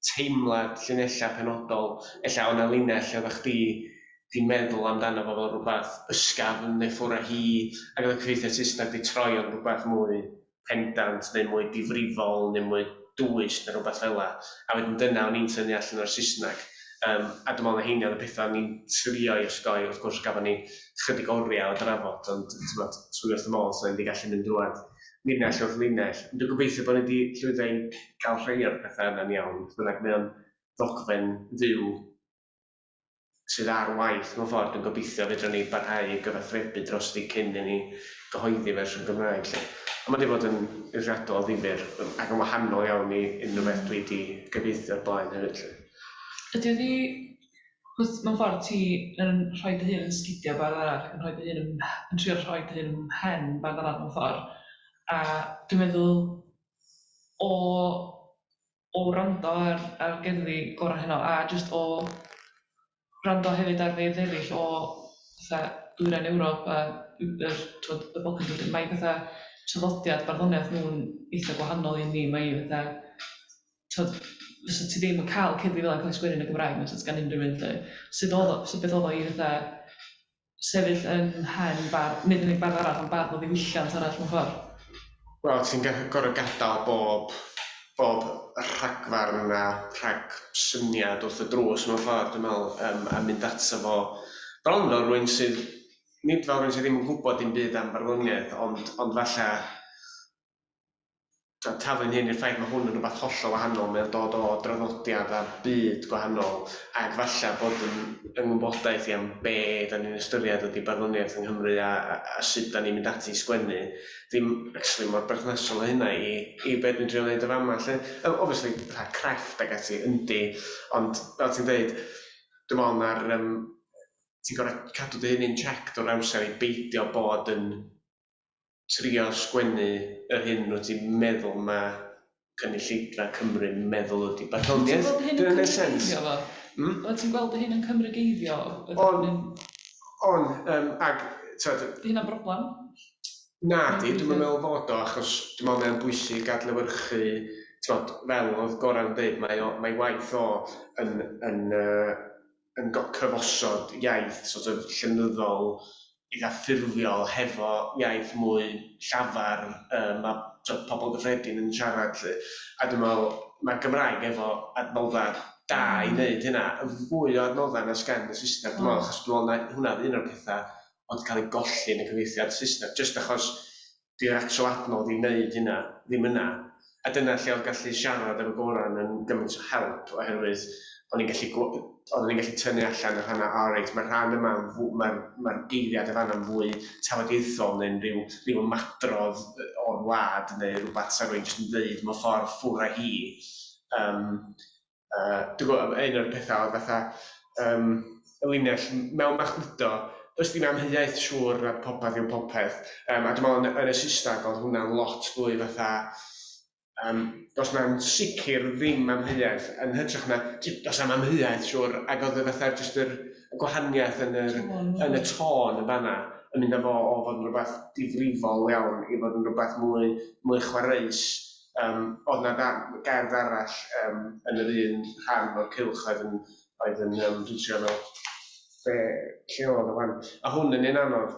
teimlad linella penodol. Ella o'na linell oedd chdi'n meddwl amdano fo fel rhywbeth ysgafn neu ffwrdd â hi, ac oedd y cyfieithiad Saesneg di troi o'n rhywbeth mwy pendant neu mwy difrifol neu mwy dwys neu rhywbeth fel yna. A wedyn dyna o'n i'n tynnu allan o'r Saesneg. A dwi'n meddwl na heini oedd y pethau ni'n trio i osgoi, wrth gwrs gafon ni chydig oriau o drafod, ond swy wrth y modd, so ni'n gallu mynd drwad linell wrth linell. Dwi'n gobeithio bod ni wedi llwyddo i gael rhai o'r pethau yna'n iawn, bynnag mae o'n ddogfen ddiw sydd ar waith mewn ffordd. Dwi'n gobeithio fedra ni barhau i gyfathrebu dros di cyn i ni gyhoeddi fersiwn Gymraeg. Ond mae wedi bod yn eithriadol o ddifyr ac yn wahanol iawn i unrhyw beth dwi wedi gyfieithu o'r blaen hefyd. Ydy wedi, mewn ffordd ti yn rhoi dy hun yn sgidio bardd arall, yn rhoi dy hun yn trio rhoi dy hun yn mhen bardd arall mewn ffordd. A dwi'n meddwl o wrando ar gerddi Goran heno, a jyst o wrando hefyd ar feirdd eraill o dwyrain Ewrop a y Balcan, mae fatha traddodiad barddoniaeth nhw'n eitha gwahanol i ni, mae fatha fysa ti ddim yn cael cerddi fel yn cael ei sgwennu yn y Gymraeg, mae'n gan unrhyw un lle. Sut beth oedd o i fatha sefyll yn hen bardd, nid yn ei bardd arall, ond bardd o ddiwylliant arall mewn ffordd? Wel, ti'n gorfod gadael bob bob rhagfarn a rhag syniad wrth y drws mewn ffordd, dwi'n meddwl, a mynd ato fo. Bron fel rhywun sydd, nid fel rhywun sydd ddim yn gwybod dim byd am barddoniaeth, ond falle taflu'n hyn i'r ffaith mae hwn yn rhywbeth hollol wahanol, mae'n dod o draddodiad a byd gwahanol, ac falle bod yn ymwybodaeth i am be da ni'n ystyried ydy barddoniaeth yng Nghymru a sut da ni'n mynd ati i sgwennu, ddim actually mor berthnasol o hynna i be dwi'n trio wneud o fama. Obviously, crefft ag ati yndi, ond fel ti'n dweud, dwi'n meddwl na'r ti'n gorfod cadw dy hyn in check o'r amser i beidio bod yn trio sgwennu yr hyn wyt ti'n meddwl mae cynulleidfa Cymru meddwl ydy barddoniaeth. Dwi'n gwneud sens. Oedden ti'n gweld y hyn yn cymrygeiddio? Ag... Di hynna'n broblem? Na di, dwi'n meddwl fod o, achos dwi'n meddwl mae'n bwysig adlewyrchu, fel oedd Goran dweud, mae waith o yn cyfosod iaith llenyddol eitha ffurfiol hefo iaith mwy llafar mae pobl gyffredin yn siarad. A dwi'n meddwl mae Gymraeg efo adnodda da i wneud hynna yn fwy o adnodda na sgan y Saesneg. Dwi'n meddwl achos dwi'n meddwl hwnna un o'r pethau oedd cael ei golli yn y cyfieithiad Saesneg, jyst achos di'r actual adnodd i wneud hynna ddim yna. A dyna lle oedd gallu siarad efo Goran yn gymaint o help oherwydd o'n i'n gallu tynnu allan yr hynna, mae'r rhan yma, mae'r geiriad efo yna'n fwy tafodieithol neu'n rhyw madrodd o'r wlad neu rhywbeth sa rwy'n jyst yn dweud mewn ffordd ffwr a hi. Dwi'n gwybod, un o'r pethau oedd fatha linell mewn machludo, does dim amheuaeth siŵr a popeth yw popeth. A dwi'n meddwl yn y Saesneg oedd hwnna'n lot fwy fatha, does na'n sicr ddim amheuaeth, yn hytrach na, does na'n amheuaeth siwr, ac oedd y fatha jyst y gwahaniaeth yn y tôn y fanna, yn mynd â fo o fod yn rhywbeth difrifol iawn i fod yn rhywbeth mwy chwaraeus. Oedd na gerdd arall yn yr un rhan o'r cylch oedd yn dwi'n trio meddwl, lle oedd o wan. A hwn yn un anodd,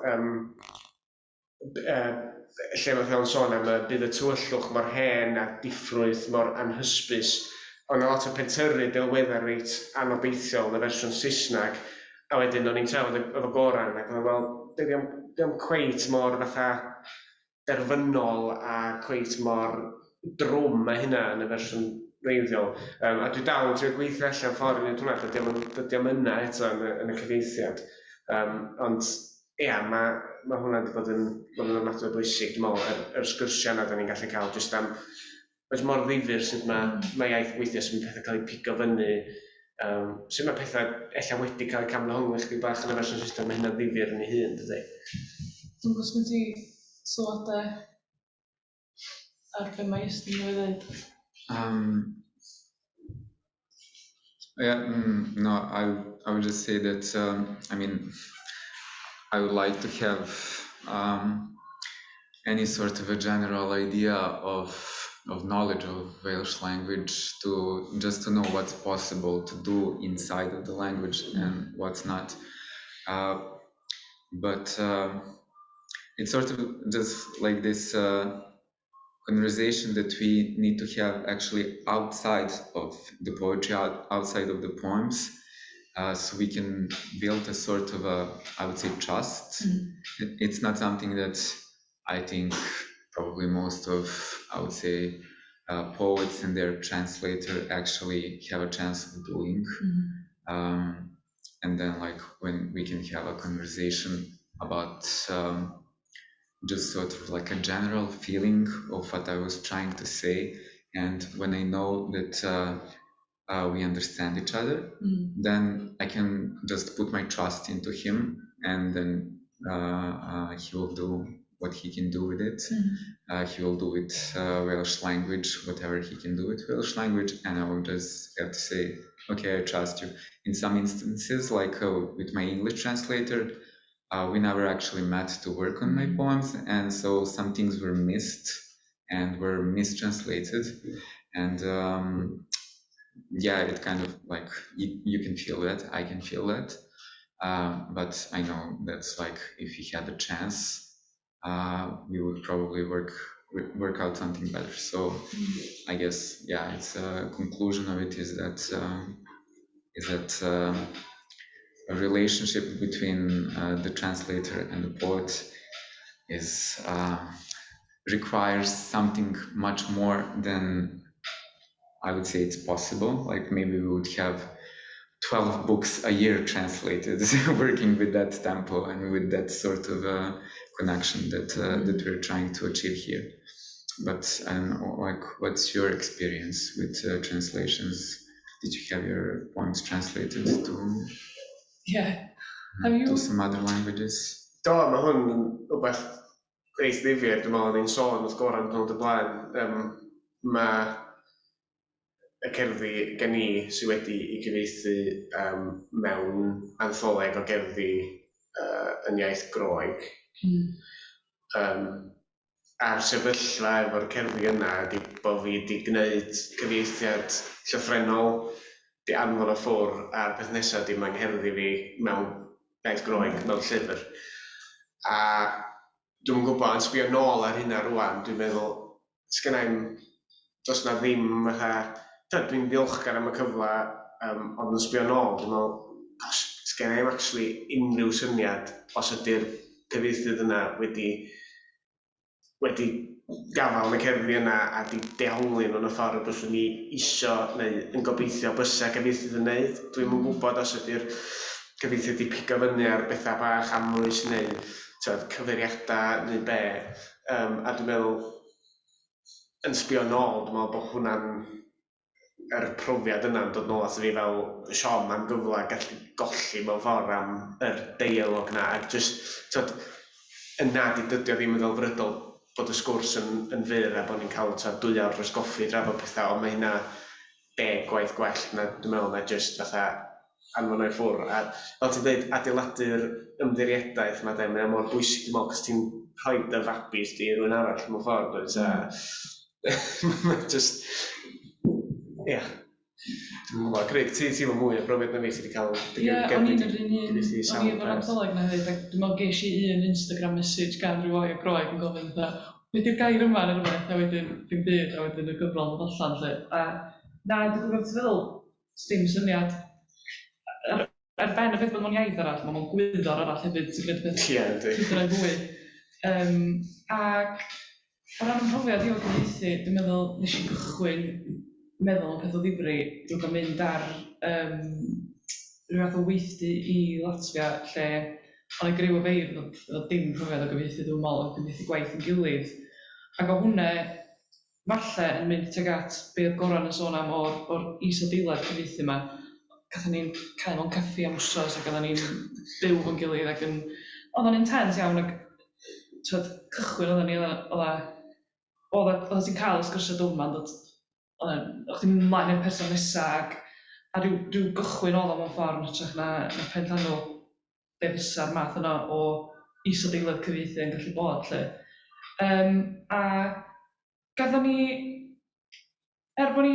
lle mae fe'n sôn am bydd y tywyllwch mor hen a diffrwydd mor anhysbys. Ond lot o pentyrru delweddau reit anobeithiol yn y fersiwn Saesneg, a wedyn o'n i'n trafod efo Goran, ac oedd fel, ddim cweit mor fatha derfynol a cweit mor drwm a hynna yn y fersiwn wreiddiol. A dwi dal yn trio gweithio allan ffordd i wneud hwnna, dydy am yna eto yn y cyfieithiad. Ond ia, mae hwnna wedi bod yn ofnadwy bwysig, dwi'n meddwl, yr sgwrsiau yna da ni'n gallu cael, jyst am mor ddifyr sut mae iaith weithio sy'n pethau cael eu pigo fyny, sut mae pethau ella wedi cael eu camdehongli chdi bach yn y fersiwn Saesneg, mae hynna ddifyr yn ei hun, dydy. Dwi'n gwrs gen ti sylwadau ar be mae Iestyn wedi dweud? No, I would just say that, I would like to have any sort of a general idea of knowledge of Welsh language just to know what's possible to do inside of the language and what's not. But it's sort of just like this conversation that we need to have actually outside of the poetry, outside of the poems. So we can build a sort of I would say, trust. It's not something that I think probably most of, I would say, poets and their translator actually have a chance of doing. And then like when we can have a conversation about just sort of like a general feeling of what I was trying to say. And when I know that we understand each other, then I can just put my trust into him, and then he will do what he can do with it. He will do with Welsh language, whatever he can do with Welsh language, and I will just have to say, okay, I trust you. In some instances, like with my English translator, we never actually met to work on my poems, and so some things were missed and were mistranslated, and yeah, it kind of like you can feel that, I can feel that, but I know that's like if he had a chance, we would probably work work out something better. So I guess, yeah, it's a conclusion of it is that a relationship between the translator and the poet is requires something much more than I would say it's possible. Like maybe we would have 12 books a year translated, working with that tempo and with that sort of connection that we're trying to achieve here. But I don't know, like, what's your experience with translations? Did you have your poems translated to some other languages? Do, mae hwn yn rhywbeth reis ddifyr, dwi'n meddwl, ni'n sôn wrth Goran yn y blaen. Mae y cerddi gen i sydd wedi I gyfieithu mewn antholeg o gerddi yn iaith Groeg. A'r sefyllfa efo'r cerddi yna ydy bod fi wedi gwneud cyfieithiad llythrenol, di anfon o ffwr a'r peth nesaf di mae'n ngerddi fi mewn iaith Groeg, mewn llyfr. A dwi'n gwybod yn sbio nôl ar hynna rwan, dwi'n meddwl, does na ddim dwi'n ddiolchgar am y cyfle, ond yn sbio nôl, dwi'n meddwl, gosh, sgen i'm actually unrhyw syniad os ydy'r cyfieithydd yna wedi gafal yn y cerddi yna a di dehongli nhw'n y ffordd byswn ni isio neu yn gobeithio bysa cyfieithydd yn neud. Dwi'n yn gwybod os ydy'r cyfieithydd wedi pigo fyny ar bethau bach amwys neu cyfeiriadau neu be. A dwi'n meddwl, yn sbio nôl, dwi'n meddwl bod hwnna'n yr profiad yna'n dod nôl at fi fel Siom am gyfle gallu golli mewn ffordd am yr deialog yna. Ac jyst, yna dydio ddim yn ddelfrydol bod y sgwrs yn fyr a bod ni'n cael 2 awr dros goffi drafod pethau, ond mae hynna 10 gwaith gwell na dwi'n meddwl na jyst fatha anfon o'i ffwr. A fel ti'n dweud, adeiladu'r ymddiriadaeth yma, mae mor bwysig dwi'n meddwl, cos ti'n rhoi dy fabis di rhywun arall mewn ffordd, just, ia. Dwi'n gwybod, Greg, ti'n fawr mwy o brofiad na fi sydd wedi cael o'n i'n yr un un, o'n i efo'r antholeg na hefyd, ac dwi'n meddwl ges I un Instagram message gan rhyw oi o Groeg yn gofyn wedi'r gair yma yn rhywbeth, a wedyn dim byd, a wedyn y gyfrol yn allan lle. A na, dwi'n gwybod ti'n feddwl, dim syniad. Ar ben y peth bod mewn iaith arall, mae'n gwyddor arall hefyd sy'n gwneud peth hyd yn oed fwy. Ac o ran ymhrofiad I o gyfieithu, dwi'n meddwl nes I gychwyn meddwl am peth o ddifri, dwi'n cael mynd ar rhyw fath o weithdy I Latvia lle o'n I griw o beirdd oedd dim profiad o gyfieithu dwi'n meddwl o gyfieithu gwaith yn gilydd. Ac o hwnna, falle yn mynd tuag at be oedd Goran yn sôn am o'r is-adeilad cyfieithu yma. Gathen ni'n cael mewn caffi am wsos ac oedden ni'n byw fo'n gilydd ac oedd o'n intense iawn ac cychwyn oedden ni oedd ti'n cael y sgwrsio dwfn o'ch ti'n mynd ymlaen i'r person nesaf a rhyw gychwyn oedd o mewn ffordd yn hytrach na penllanw be fysa'r math yna o is-adeilad cyfieithu yn gallu bod lle. A gafon ni, bod ni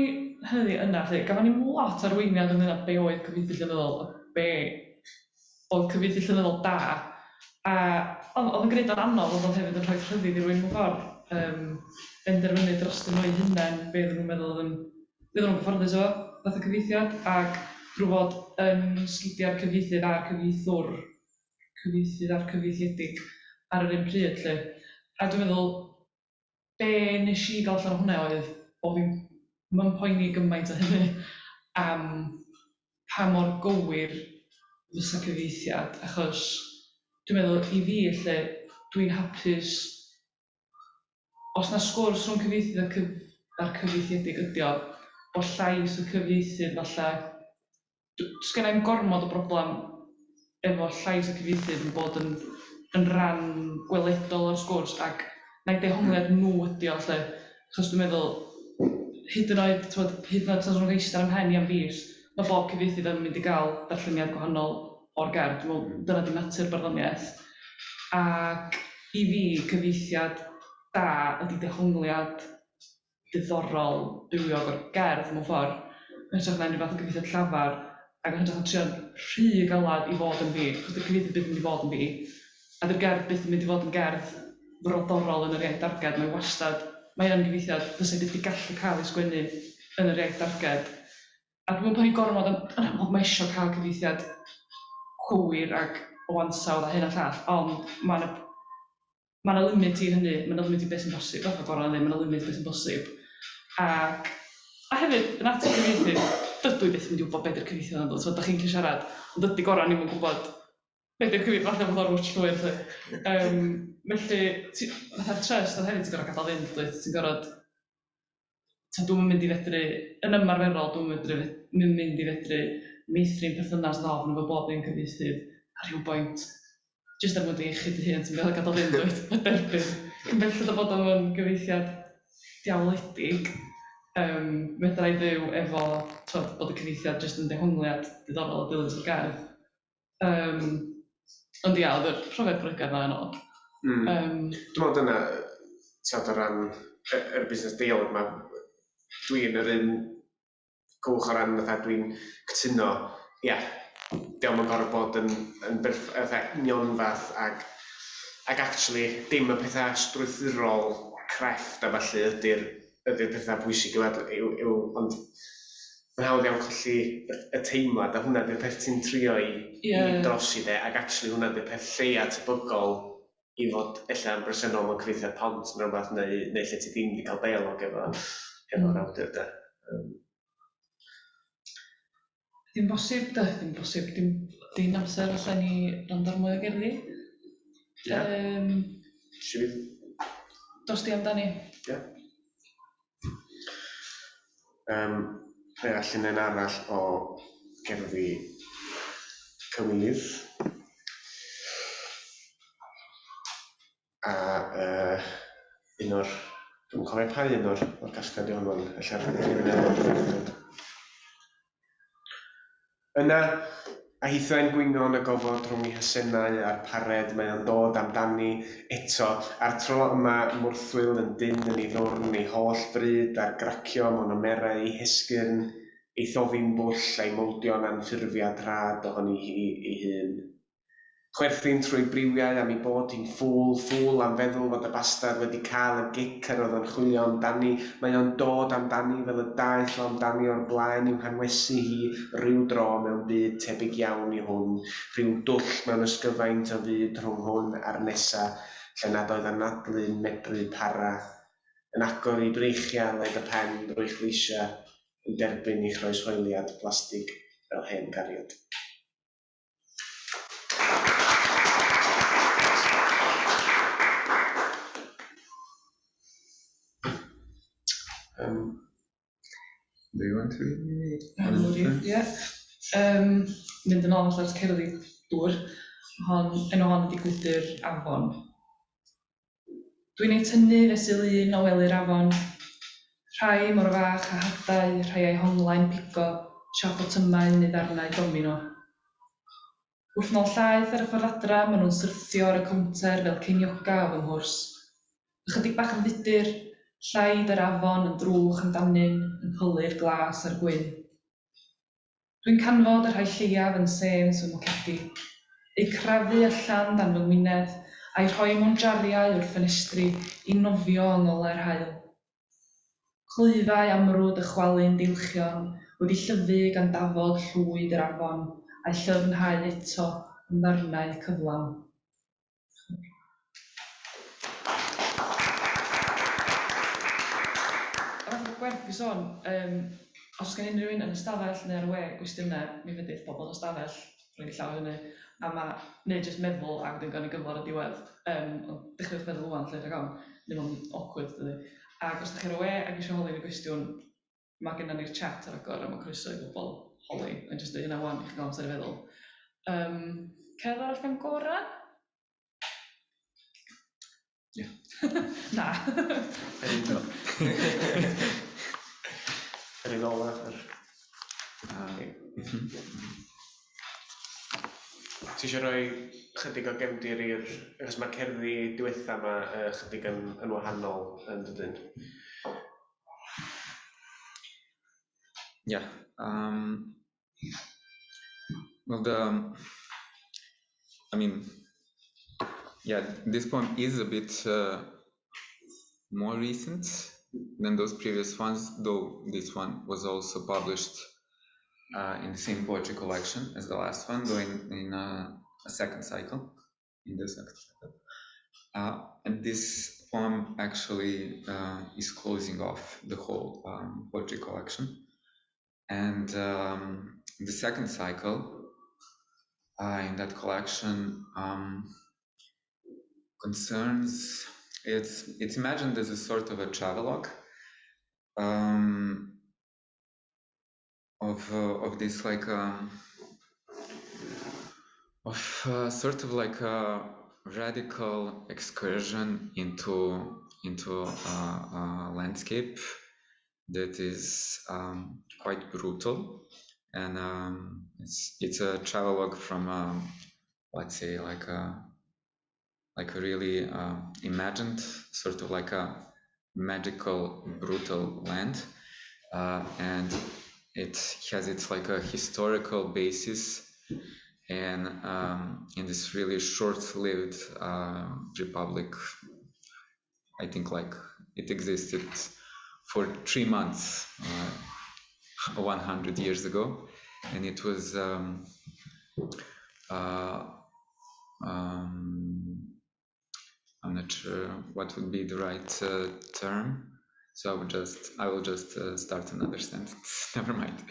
hynny yna lle, gafon ni lot ar arweiniad ynglyn â be oedd cyfieithu llenyddol a be oedd cyfieithu llenyddol da. A oedd yn gwneud o'n anodd oedd o'n hefyd yn rhoi rhyddid I rywun mewn ffordd. Benderfynu dros nhw eu hunain be oedden nhw'n meddwl bydd nhw'n gyfforddus o fath o cyfieithiad ac drwy fod yn sgidio'r cyfieithydd a'r cyfieithwr, cyfieithydd a'r cyfieithiedig ar yr un pryd lle. A dwi'n meddwl be nes I gael allan o hwnna oedd o fi'n poeni gymaint o hynny am pa mor gywir fysa cyfieithiad achos dwi'n meddwl I fi lle dwi'n hapus os na sgwrs rhwng cyfieithydd a'r cyfieithiedig ydi o llais y cyfieithydd falle sgen I'm gormod o broblem efo llais y cyfieithydd yn bod yn ran gweledol o'r sgwrs ac na'i dehongliad nhw ydi o lle achos dwi'n meddwl hyd yn oed tas nhw'n eistedd am hen I am fis mae bob cyfieithydd yn mynd I gael darlleniad gwahanol o'r gerdd dwi'n meddwl dyna di natur barddoniaeth ac I fi cyfieithiad da ydy dehongliad diddorol bywiog o'r gerdd mewn ffordd. Yn hytrach na unrhyw fath o gyfieithiad llafar ac yn hytrach na trio'n rhy galad I fod yn fi, achos y cyfieithydd byth yn mynd I fod yn fi a dy'r gerdd byth yn mynd I fod yn gerdd frodorol yn yr iaith darged, mae wastad, mae'n gyfieithiad fysa wedi gallu cael ei sgwennu yn yr iaith darged. A dwi'n meddwl bod ni'n gormod yn amlwg mae eisiau cael cyfieithiad cywir ac o ansawdd a hyn a llall, ond mae yna limit i hynny, mae yna limit i beth sy'n bosib, fath o Goran ddim, mae yna limit i beth sy'n bosib. A hefyd, yn ateb cyfieithu, dydw i byth yn mynd i wybod beth yw'r cyfieithu yn dod, so ydych chi'n gallu siarad, ond dydy Goran ddim yn gwybod beth yw'r cyfieithu, falle bod o'r wrth llwyr. Felly, fatha'r trust, ond hefyd ti'n gorfod gadael fynd, ti'n gorfod dwi'n mynd i fedru, yn ymarferol, dwi'n mynd i fedru meithrin perthynas yn ofn efo bob un cyfieithydd ar rhyw bwynt. Jyst er mwyn i chi dy hun, ti'n gael gadael fynd oed, y derbyn. Yn belled o fod o'n gyfieithiad diawledig, fedra i ddew efo bod y cyfieithiad jyst yn dehongliad diddorol o dilys o'r gardd. Ond ia, oedd y profiad brygad na yn ôl. Dwi'n meddwl dyna, o ran yr busnes diolog yma, dwi'n yr un gwch o ran fatha dwi'n cytuno, ia, diolch yn gorfod bod yn union fath ac actually dim y pethau strwythurol crefft a falle ydy'r pethau bwysig ond mae'n hawdd iawn colli y teimlad a hwnna ydy'r peth ti'n trio i drosi de ac actually hwnna ydy'r peth lleia tebygol i fod ella'n bresennol mewn cyfieithiad pont neu rhywbeth neu lle ti ddim wedi cael dialog efo'r awdur de. Dim bosib, dim amser allan ni rand ar mwy o gerddi. Dos di amdani? Ie. Fe allan yn arall o gerddi cywydd. A un o'r, dwi'n cofio pa un o'r gasgliad i hwnnw, Yna, a hitho'n gwyno yn y gofod rhwng ei hysennau a'r pared mae o'n dod amdani eto, a'r tro yma mwrthwyl yn dyn yn ei ddwrn ei holl bryd a'r gracio monomerau ei hesgyrn, ei thofyn bwll a'i mowdion anffurfiad rhad ohoni ei hun. Chwerthin trwy briwiau am ei bod hi'n ffwl am feddwl fod y bastard wedi cael y gic ar oedd yn chwilio amdani. Mae o'n dod amdani fel y daeth o amdani o'r blaen i'w hanwesu hi rhyw dro mewn byd tebyg iawn i hwn. Rhyw dwll mewn ysgyfaint o fyd rhwng hwn a'r nesa, lle nad oedd anadlu'n medru para. Yn agor i breichiau leid y pen drwy chleisia, yn derbyn i chroeshoeliad plastig fel hen gariad. Do you want to read? Mynd yn ôl at cerddi dŵr, enw hon ydi Gwydr Afon. Dwi'n ei tynnu fesul un o wely'r afon, rhai mor fach a hadau, rhai ei honglaen pigo, siop o tymau neu ddarnau domino. Wrth nôl llaeth ar y ffordd adra, maen nhw'n syrthio ar y cownter fel ceiniogau o fy mhwrs. Ychydig bach yn ddudur, llaid yr afon yn drwch amdanyn, yn hylu'r glas a'r gwyn. Dwi'n canfod y rhai lleiaf yn sên sy'n mocedi, eu crafu allan dan fy ngwynedd, a'i rhoi mewn jariau o'r ffenestri i nofio yng ngole'r haul. Clwyfau amrwd y chwalu'n dilchion wedi llyfu gan dafod llwyd yr afon a'i llyfnhau eto yn ddarnau cyflawn. Gwerth i sôn, os gen unrhyw un yn ystafell neu ar y we gwestiynau, mi fydd bobl yn ystafell, rwy'n llaw hynny, neu jyst meddwl ac yn gael ei gyflor y diwedd. Ond dechreuwch meddwl wan lle rhaid gael, neu mae'n awkward dydy. Ac os ydych chi'n ar y we ac eisiau holi yn y gwestiwn, mae gennym ni'r chat ar agor a mae croeso i bobl holi, yn jyst dweud hynna wan i chi gael amser i feddwl. Cael arall gan Goran? Ie. Na. Yr un ola. Ti eisiau rhoi chydig o gefndir i'r... Achos mae cerddi diwetha yma chydig yn wahanol yn dydyn. Yeah. Well, yeah, this poem is a bit more recent than those previous ones, though this one was also published in the same poetry collection as the last one, though in a second cycle, and this poem actually is closing off the whole poetry collection. And the second cycle in that collection concerns, it's imagined as a sort of a travelogue of this like sort of like a radical excursion into a landscape that is quite brutal, and it's a travelogue from let's say like a really imagined sort of like a magical brutal land, and it has its like a historical basis in this really short-lived republic. I think like it existed for 3 months 100 years ago, and it was I'm not sure what would be the right term, so I will just start another sentence. Never mind.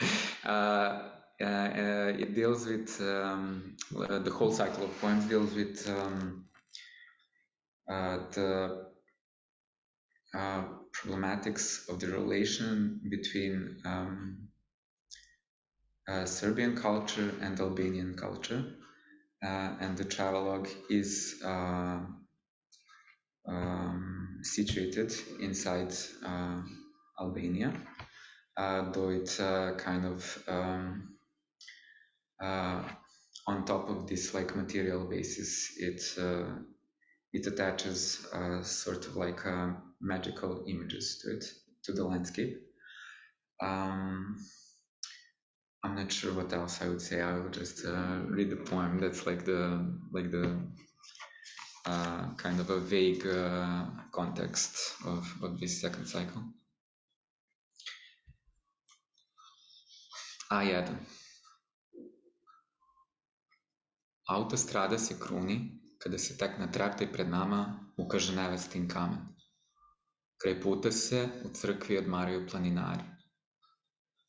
It deals with the whole cycle of poems deals with the problematics of the relation between Serbian culture and Albanian culture, and the travelogue is situated inside Albania, though it kind of on top of this like material basis, it attaches sort of like magical images to it, to the landscape. I'm not sure what else I would say. I will just read the poem. That's like the kind of a vague context of this second cycle. A1. Autostrada se kruni kada se tek na treptaj pred nama ukaže nevestin kamen. Kraj puta se u crkvi odmaraju planinari.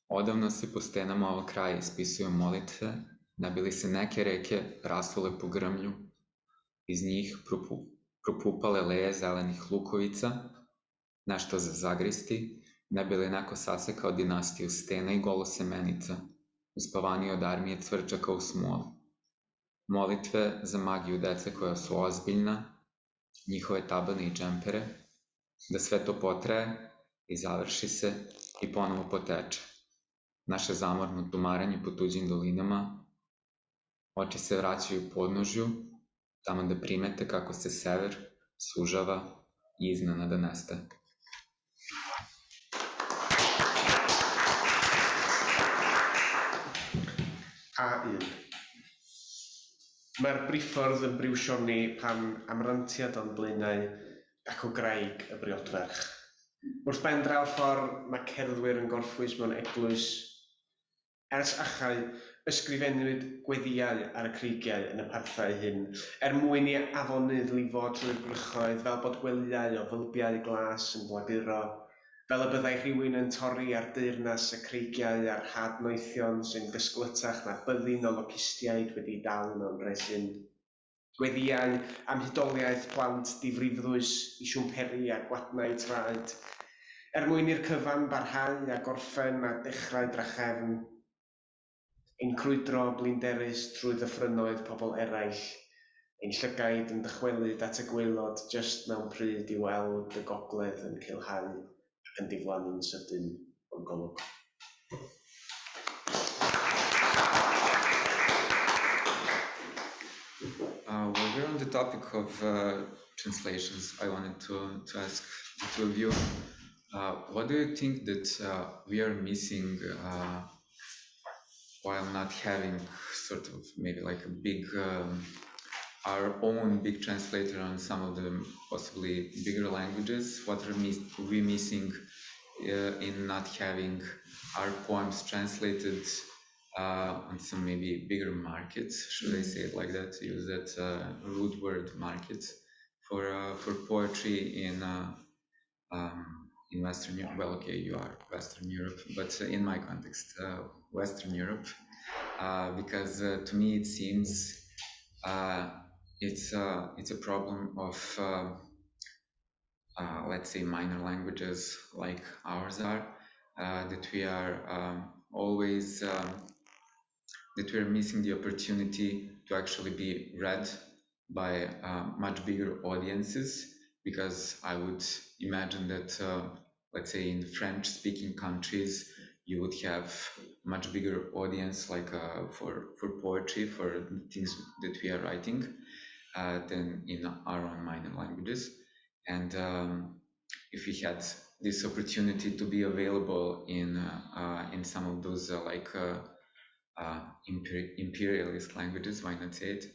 Odavno se po stenama ovog kraja ispisuju molitve, da bi li se neke reke rasule po grmlju, iz njih propupale leje zelenih lukovica, nešto za zagristi, da bi li neko sasekao dinastiju stena i golosemenica, uspavaniji od armije cvrčaka u smoli. Molitve za magiju dece koja su ozbiljna, njihove tabane i džempere, da sve to potraje i završi se i ponovo poteče. Naše zamorno tumaranje po tuđim dolinama, oči se vraćaju podnožju, tamo da primete kako se sever sužava i iznenada nestaje. A1. Mae'r briffordd yn briwsioni pan amrantiad o'n blaenau ac o graig y briodferch. Wrth ben draw ffordd mae cerddwyr yn gorffwys mewn eglwys. Ers achau, ysgrifennwyd gweddiau ar y creigiau yn y parthau hyn, mwyn i afonydd lifo trwy'r gwrychoedd fel bod gwelyau o fylbiau glas yn blaguro, fel y byddai rhywun yn torri ar deyrnas y creigiau a'r hadnoethion sy'n gysglytach na byddin o logistiaid wedi dal mewn resin. Gweddiau am hydoliaeth plant difrifddwys i siwmperi a gwadnau traed, mwyn i'r cyfan barhau a gorffen a dechrau drachefn, ein crwydro blinderus trwy ddyffrynoedd pobl eraill, ein llygaid yn dychwelyd at y gwaelod just mewn pryd i weld y gogledd yn culhau ac yn diflannu'n sydyn o'n golwg. While we're on the topic of translations, I wanted to ask the two of you, what do you think that we are missing while not having sort of maybe like a big our own big translator on some of the possibly bigger languages. What are we missing in not having our poems translated on some maybe bigger markets? Should I say it like that? To use that rude word, market, for poetry in Western Europe. Well, okay, you are Western Europe, but in my context, Western Europe, because to me it seems it's a problem of let's say minor languages like ours are, that we are always that we are missing the opportunity to actually be read by much bigger audiences, because I would imagine that let's say in French-speaking countries you would have much bigger audience like for poetry, for the things that we are writing, than in our own minor languages. And if we had this opportunity to be available in some of those imperialist languages, why not say it,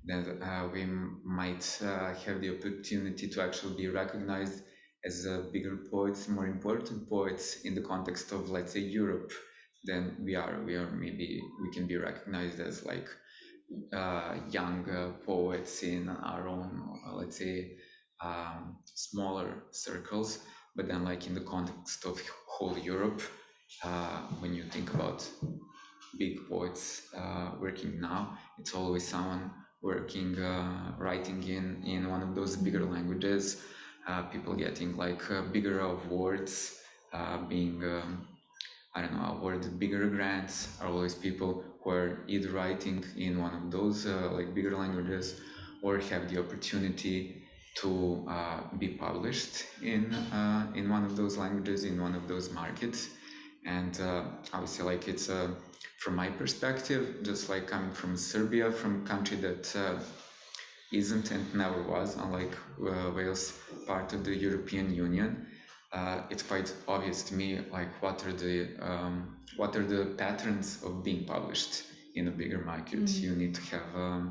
then we might have the opportunity to actually be recognized as bigger poets, more important poets in the context of, let's say, Europe than we are. Maybe we can be recognized as like young poets in our own, let's say, smaller circles, but then like in the context of whole Europe, when you think about big poets working now, it's always someone working, writing in one of those bigger languages, people getting like bigger awards, being I don't know, awarded bigger grants, are always people who are either writing in one of those like bigger languages, or have the opportunity to be published in one of those languages, in one of those markets. And obviously, like, it's from my perspective, just like coming from Serbia, from a country that isn't and never was, unlike Wales, part of the European Union. It's quite obvious to me, like, what are the patterns of being published in a bigger market. You need to have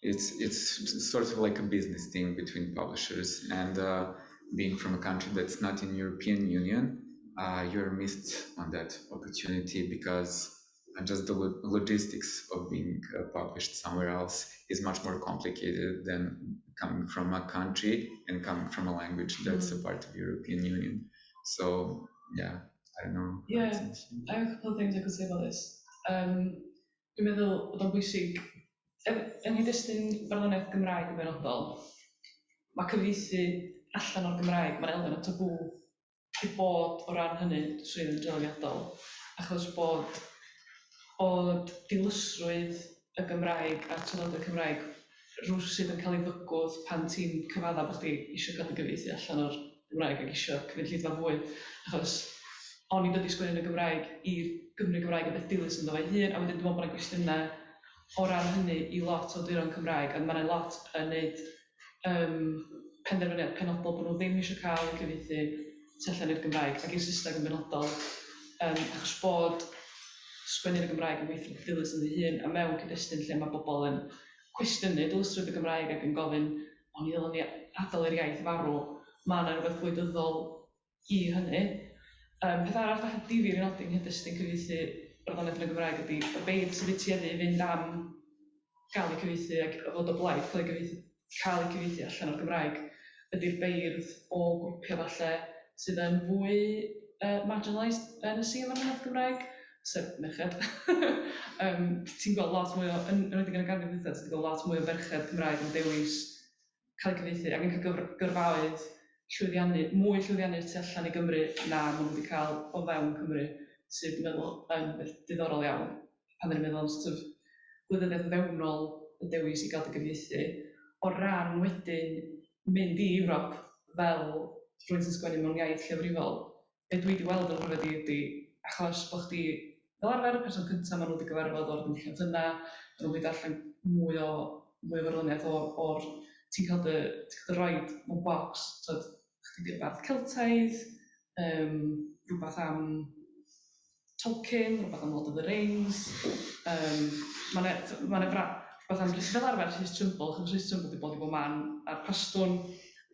it's sort of like a business thing between publishers, and being from a country that's not in European Union, you're missed on that opportunity, because just the logistics of being published somewhere else is much more complicated than coming from a country and coming from a language that's a part of European Union. So yeah, I don't know. Yeah, I have a couple of things I could say about this. Dwi'n meddwl bod o'n bwysig, yn Iestyn barddoniaeth Gymraeg yn benodol, mae cyfieithu allan o'r Gymraeg, mae'r elfen o tabw i bod o ran hynny sydd yn drawiadol, achos bod dilysrwydd y Gymraeg a traddodiad Cymraeg rwsyd yn cael ei fygwth pan ti'n cyfadda bod chdi eisiau cael ei gyfieithu allan o'r Gymraeg ac eisiau cyfieithu llidfa fwy, achos o'n i'n dod i sgwennu yn y Gymraeg i'r Gymru Gymraeg a beth dilys yn dod ei hun, a wedyn dwi'n meddwl bod yna gwestiynau o ran hynny i lot o awduron Cymraeg, a mae yna lot yn neud penderfyniad penodol bod nhw ddim eisiau cael ei gyfieithu tu allan i'r Gymraeg ac i'r Saesneg yn benodol, achos bod sgwennu'r Gymraeg yn weithio dilys yn ei hun, a mewn cyd-destun lle mae bobl yn cwestiynu dilysrwydd y Gymraeg ac yn gofyn o'n i ddylwn ni adael i'r iaith farw, mae yna rhywbeth gwleidyddol i hynny. Peth arall fath o difyr i nodi yng nghyd-destun cyfieithu barddoniaeth yn y Gymraeg ydy y beirdd sydd wedi tueddu i fynd am gael ei cyfieithu ac fod o blaid cael ei cyfieithu allan o'r Gymraeg ydy'r beirdd o grwpio falle sydd yn fwy marginalised yn y scene barddoniaeth Gymraeg, sef merched. Ti'n gweld lot mwy o, yn wedi gan y ganrif dwytha, ti'n gweld lot mwy o ferched Cymraeg yn dewis cael ei cyfieithu ac yn cael gyrfaoedd mwy llwyddiannus tu allan i Gymru na maen nhw wedi cael o fewn Cymru, sydd dwi'n meddwl yn beth diddorol iawn pan ni'n meddwl am sort of gwleidyddiaeth fewnol y dewis i gael dy gyfieithu. O ran wedyn mynd i Ewrop fel rhywun sy'n sgwennu mewn iaith llefrifol, be dwi wedi weld yn rhywbeth ydy achos bod chdi fel arfer y person cyntaf maen nhw wedi gyfarfod o'r dynlliant yna, maen nhw wedi darllen mwy o farddoniaeth o'r ti'n cael dy roed mewn bocs, chdi di'r bardd Celtaidd, rhywbeth am Tolkien, rhywbeth am Lord of the Rings, mae'n am fel arfer Rhys Trimble, chos Rhys Trimble wedi bod i bob man ar cwestiwn,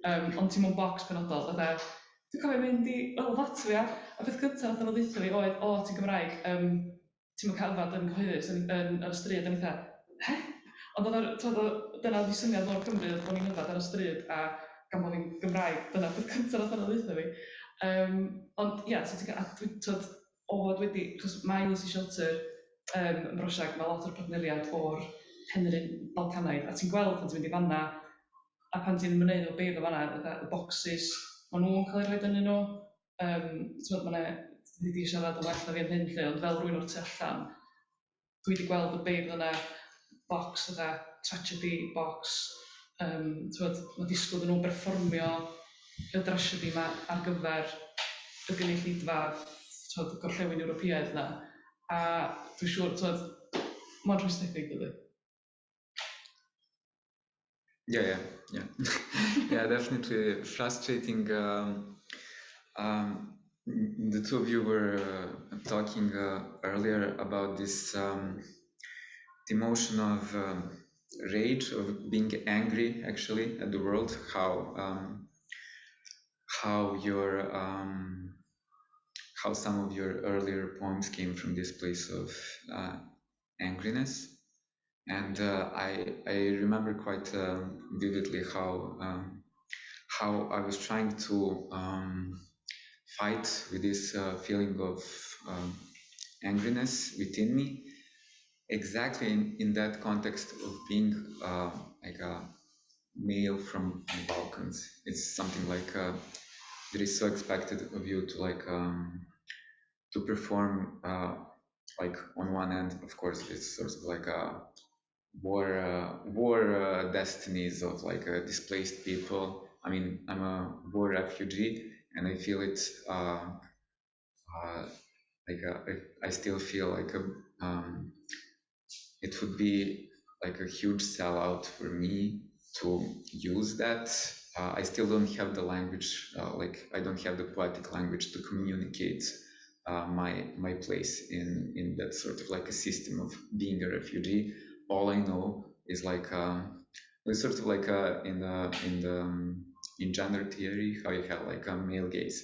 ond ti'n mewn bocs penodol, dwi'n cofio mynd i ddatwi a beth cyntaf nath nhw ddeutha fi oedd, o, ti'n Gymraeg, ti'n mynd calfad yn cyhoeddus yn y stryd, yn eitha, he? Ond dyna wedi syniad o'r Cymru, oedd bod ni'n yfad ar y stryd, a gan bod fi'n Gymraeg, dyna beth cyntaf nath nhw ddeutha fi. Ond ia, oedd wedi, chos mae Ulysses'Shleter yn brosiect, mae lot o'r partneriad o'r henry'n Balcanaidd, a ti'n gweld pan ti'n mynd i fanna, a pan ti'n mynd o beirdd o fanna, y bocsys, maen nhw'n cael ei rhoi yn nhw. Mae wedi siarad yn well na fi yn hyn lle, ond fel rhywun o'r tu allan, dwi wedi gweld y beirdd yna, bocs yna, tragedy box, mae disgwyl nhw'n berfformio y drasiedi yma ar gyfer y gynulleidfa, y gorllewin Ewropeaidd yna. A dwi'n siŵr, mae'n rhwystedig dydy. Yeah, definitely frustrating. The two of you were talking earlier about this the emotion of rage, of being angry actually at the world, how some of your earlier poems came from this place of angriness. And I remember quite vividly how I was trying to fight with this feeling of angriness within me, exactly in that context of being like a male from the Balkans. It's something like that is so expected of you to perform. Like on one end, of course, it's sort of like a war destinies of like displaced people. I mean, I'm a war refugee, and I feel it. I still feel like it would be like a huge sellout for me to use that. I still don't have the language, I don't have the poetic language to communicate my place in that sort of like a system of being a refugee. All I know is like it's sort of like in gender theory, how you have like a male gaze,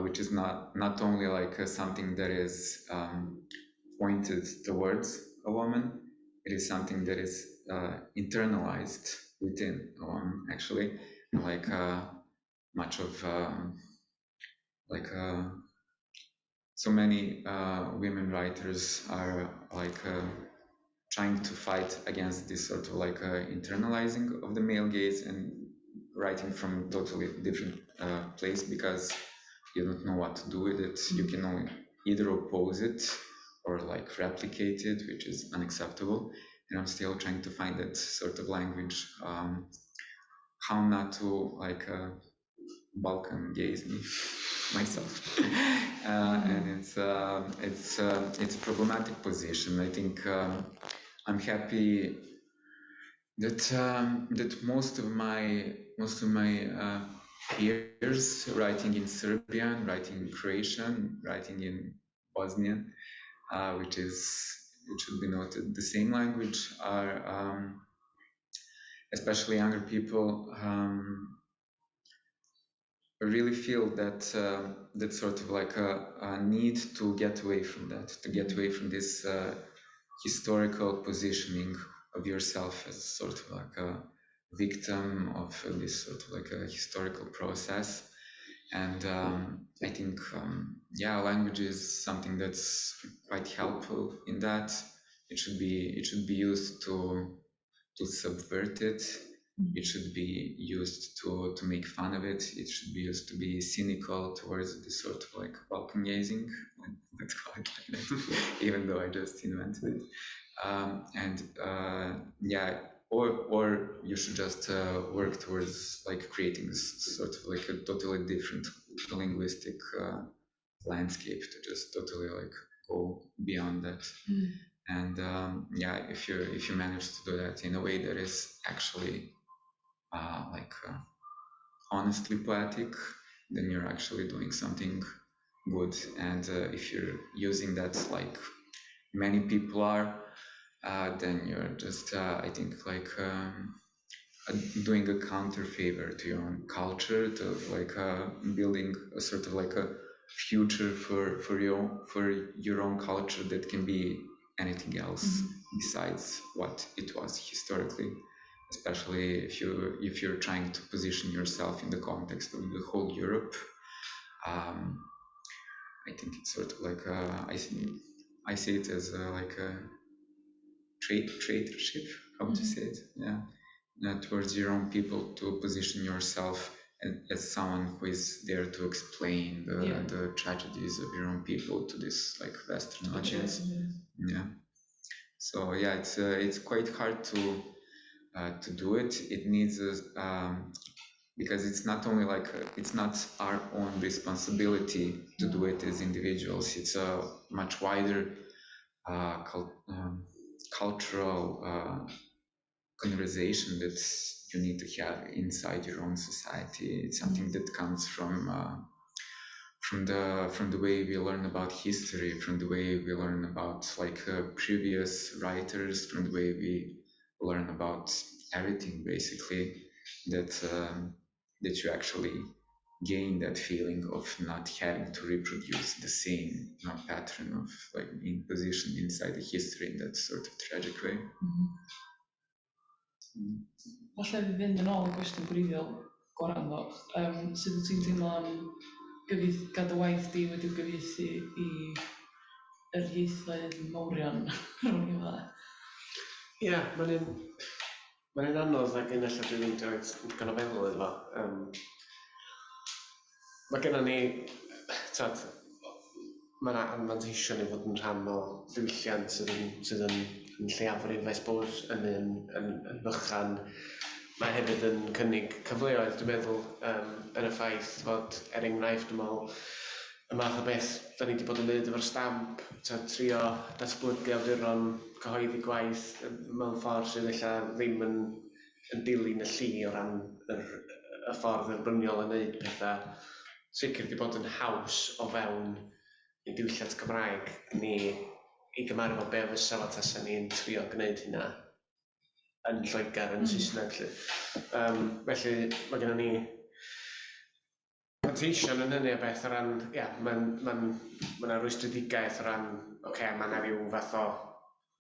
which is not only like something that is pointed towards a woman, it is something that is internalized within a woman actually, like much of so many women writers are like trying to fight against this sort of like internalizing of the male gaze and writing from totally different place, because you don't know what to do with it. You can only either oppose it or like replicate it, which is unacceptable. And I'm still trying to find that sort of language, how not to like Balkan gaze me myself. And it's a problematic position. I think I'm happy that most of my peers writing in Serbian, writing in Croatian, writing in Bosnian, which should be noted, the same language, are especially younger people. I really feel that sort of like a need to get away from that, to get away from this historical positioning of yourself as sort of like a victim of this sort of like a historical process. And I think, language is something that's quite helpful in that. It should be used to subvert it. It should be used to make fun of it. It should be used to be cynical towards this sort of like Balkan gazing, let's call it like that, even though I just invented it. Or you should just work towards like creating this sort of like a totally different linguistic landscape to just totally like go beyond that. And if you manage to do that in a way that is actually honestly poetic, then you're actually doing something good. And if you're using that like many people are, then you're just, I think, like doing a counter favor to your own culture, to like building a sort of like a future for your own culture that can be anything else besides what it was historically. Especially if you're trying to position yourself in the context of the whole Europe. I think it's sort of like I see it as like a traitorship. How would you say it? Yeah, towards your own people, to position yourself as someone who is there to explain the tragedies of your own people to this like Western audience. Yeah. So yeah, it's quite hard to do it. It needs because it's not only like it's not our own responsibility to do it as individuals. It's a much wider cultural conversation that you need to have inside your own society. It's something that comes from the way we learn about history, from the way we learn about like previous writers, from the way we learn about everything, basically, that you actually gain that feeling of not having to reproduce the same pattern of like being positioned inside the history in that sort of tragic way. Falle fi fynd yn ôl i gwestiwn gwreiddiol Goran ddo. Sut wyt ti'n teimlo am gad y waith di wedi'w gyfieithu i yr ieithoedd mawrion? Ie, mae'n un anodd ac yn allan dwi'n mynd i'n gan o feddwl iddo fo. Mae gennym ni, mae'n anfanteision i fod yn rhan o ddiwylliant sydd yn lleiafrif, I suppose, yn fychan. Mae hefyd yn cynnig cyfleoedd, dwi'n meddwl, yn y ffaith fod, enghraifft, dwi'n meddwl, y math o beth da ni wedi bod yn neud efo'r stamp, trio datblygu awduron cyhoeddi gwaith mewn ffordd sydd eich ddim yn dilyn y lli o ran y ffordd dderbyniol yn neud pethau. Sicr wedi bod yn haws o fewn i diwylliant Cymraeg ni i gymaru fo be fysa fo tasa ni'n trio gwneud hynna yn Lloegr, yn Saesneg. Felly mae gennym ni fanteision yn hynny o beth o ran, mae yna rwystredigaeth o ran, mae yna rhyw fath o,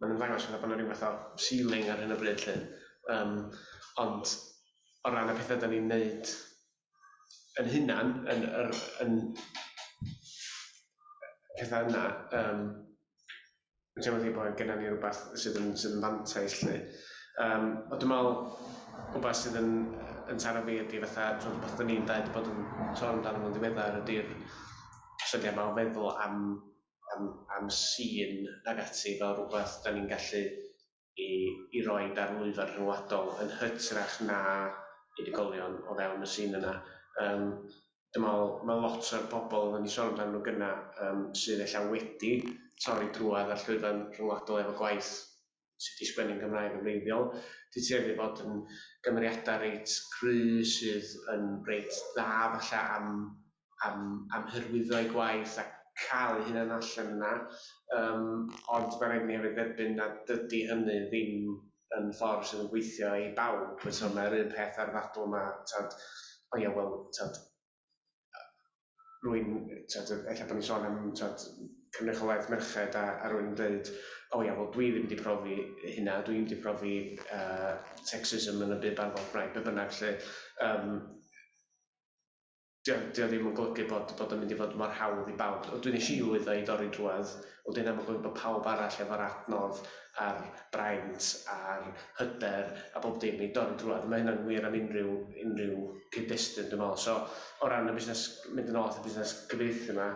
mae'n ymddangos bod yna rhyw fath o ceiling ar hyn o bryd, ond o ran y pethau da ni'n neud yn hunan, yn pethau yna, yn teimlo bod gennym ni rhywbeth sydd yn fantais. Ond dwi'n meddwl, rhywbeth sydd yn taro fi ydy fatha, beth da ni'n dweud bod yn sôn amdano fo'n ddiweddar ydy'r syniad yma o feddwl am sîn ag ati fel rhywbeth da ni'n gallu i roi ar lwyfan rhyngwladol yn hytrach na unigolion o fewn y sîn yna. Dwi'n meddwl, mae lot o'r bobl oedden ni sôn amdano nhw gyna sydd eich wedi torri drwad ar llwyfan rhyngwladol efo gwaith sydd wedi sgwennu'n Gymraeg yn wreiddiol. Di ti hefyd bod yn gymeriadau reit cry sydd yn reit dda falle am hyrwyddo ei gwaith a cael hynny allan yna. Ond mae'n rhaid ni hefyd dderbyn na dydy hynny ddim yn ffordd sydd yn gweithio i bawb. Mae'r un peth ar ddadl yma, rwy'n, eich bod ni'n sôn am cynrychiolaeth merched a rwy'n dweud, dwi ddim wedi profi hynna, dwi'n wedi profi sexism yn y byd barddol Cymraeg, be bynnag lle. Dio ddim yn golygu bod yn mynd i fod mor hawdd i bawb. Dwi'n eisiau i dorri drwad, dwi'n am golygu bod pawb arall efo'r adnodd a'r braint a'r hyder a bob dim i dorri drwad. Mae hynny'n wir am unrhyw cyd-destun, dwi'n meddwl. So, o ran y busnes, mynd yn ôl at y busnes gyfieithu yma,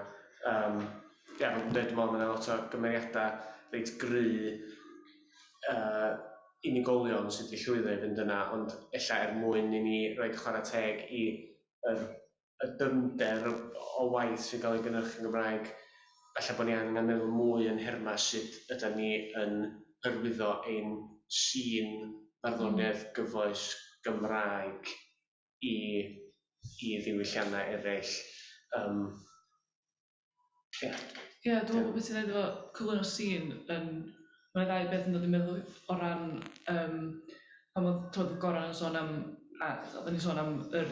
dwi'n meddwl mae yna lot o gymeriadau reit gry unigolion sydd wedi llwyddo i fynd yna, ond ella mwyn i ni roi chwarae teg i y dyfnder o waith sy'n cael ei gynnyrch yn Gymraeg, ella bod ni angen meddwl mwy yn herma sut ydym ni yn hyrwyddo ein sîn barddoniaeth gyfoes Gymraeg i ddiwylliannau eraill. Dwi'n meddwl beth sy'n neud efo cyflwyn o sîn yn Mae'n ddau beth yn dod i'n meddwl o ran pan oedd Goran yn sôn am, a oedden ni'n sôn am yr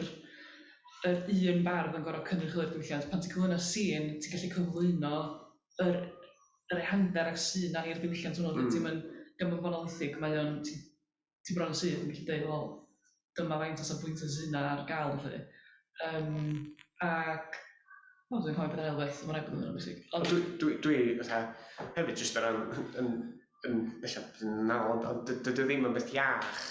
un bardd yn gorau cynrychioli'r diwylliant. Pan ti'n cyflwyno sîn, ti'n gallu cyflwyno yr ehander ac sy'n ar i'r diwylliant hwnnw. Ti'n mynd monolithig, mae o'n, ti'n bron yn sy'n gallu dweud, wel, dyma faint o safbwynt yn sy'n ar gael. Ac dwi'n chwaith beth elbeth, mae'n rhaid bod yn bwysig. Dwi hefyd jyst o ran yn nawr, ond dydy ddim yn beth iach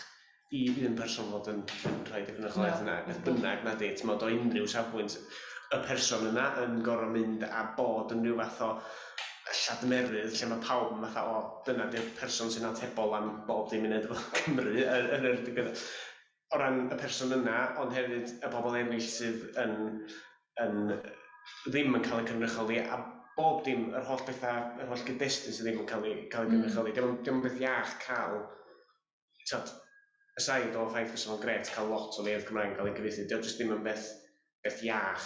i un person fod yn rhoi y gynrychiolaeth yna, beth bynnag na di, o unrhyw safbwynt y person yna yn gorau mynd a bod yn rhyw fath o lladmerydd lle mae pawb yn fatha, dyna di'r person sy'n atebol am bob dim i wneud efo Cymru o ran y person yna, ond hefyd y bobl eraill sydd ddim yn cael eu cynrychioli a bob dim, yr holl bethau, yr holl gyd-destun sydd ddim yn cael eu cynrychioli. Dim yn beth iach cael, aside o'r ffaith fysa fo'n gret cael lot o leirdd Cymraeg yn cael ei gyfieithu, dio jyst ddim yn beth iach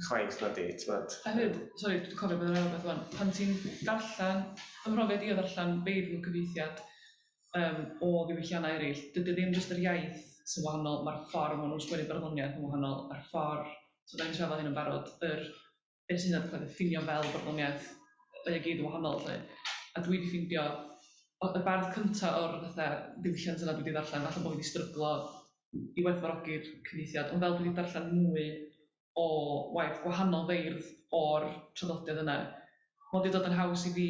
chwaith na di. A hefyd, sori, dwi'n cofio bod yn rhaid beth fan, pan ti'n darllen, ymhrofiad i o darllen beirdd yn cyfieithiad o ddiwylliannau eraill, dydy ddim jyst yr iaith sy'n wahanol, mae'r ffordd maen nhw'n sgwennu barddoniaeth yn wahanol, a'r ffordd, so da'n trafod hyn yn barod, yr sy'n edrych yn ffinio fel barddoniaeth, y gyd yn wahanol. A dwi wedi ffindio, y bardd cyntaf o'r diwylliant yna dwi wedi darllen, falle bod fi wedi stryglo i werthfawrogi'r cyfieithiad, ond fel dwi wedi darllen mwy o waith gwahanol feirdd o'r traddodiad yna, mae wedi dod yn haws i fi,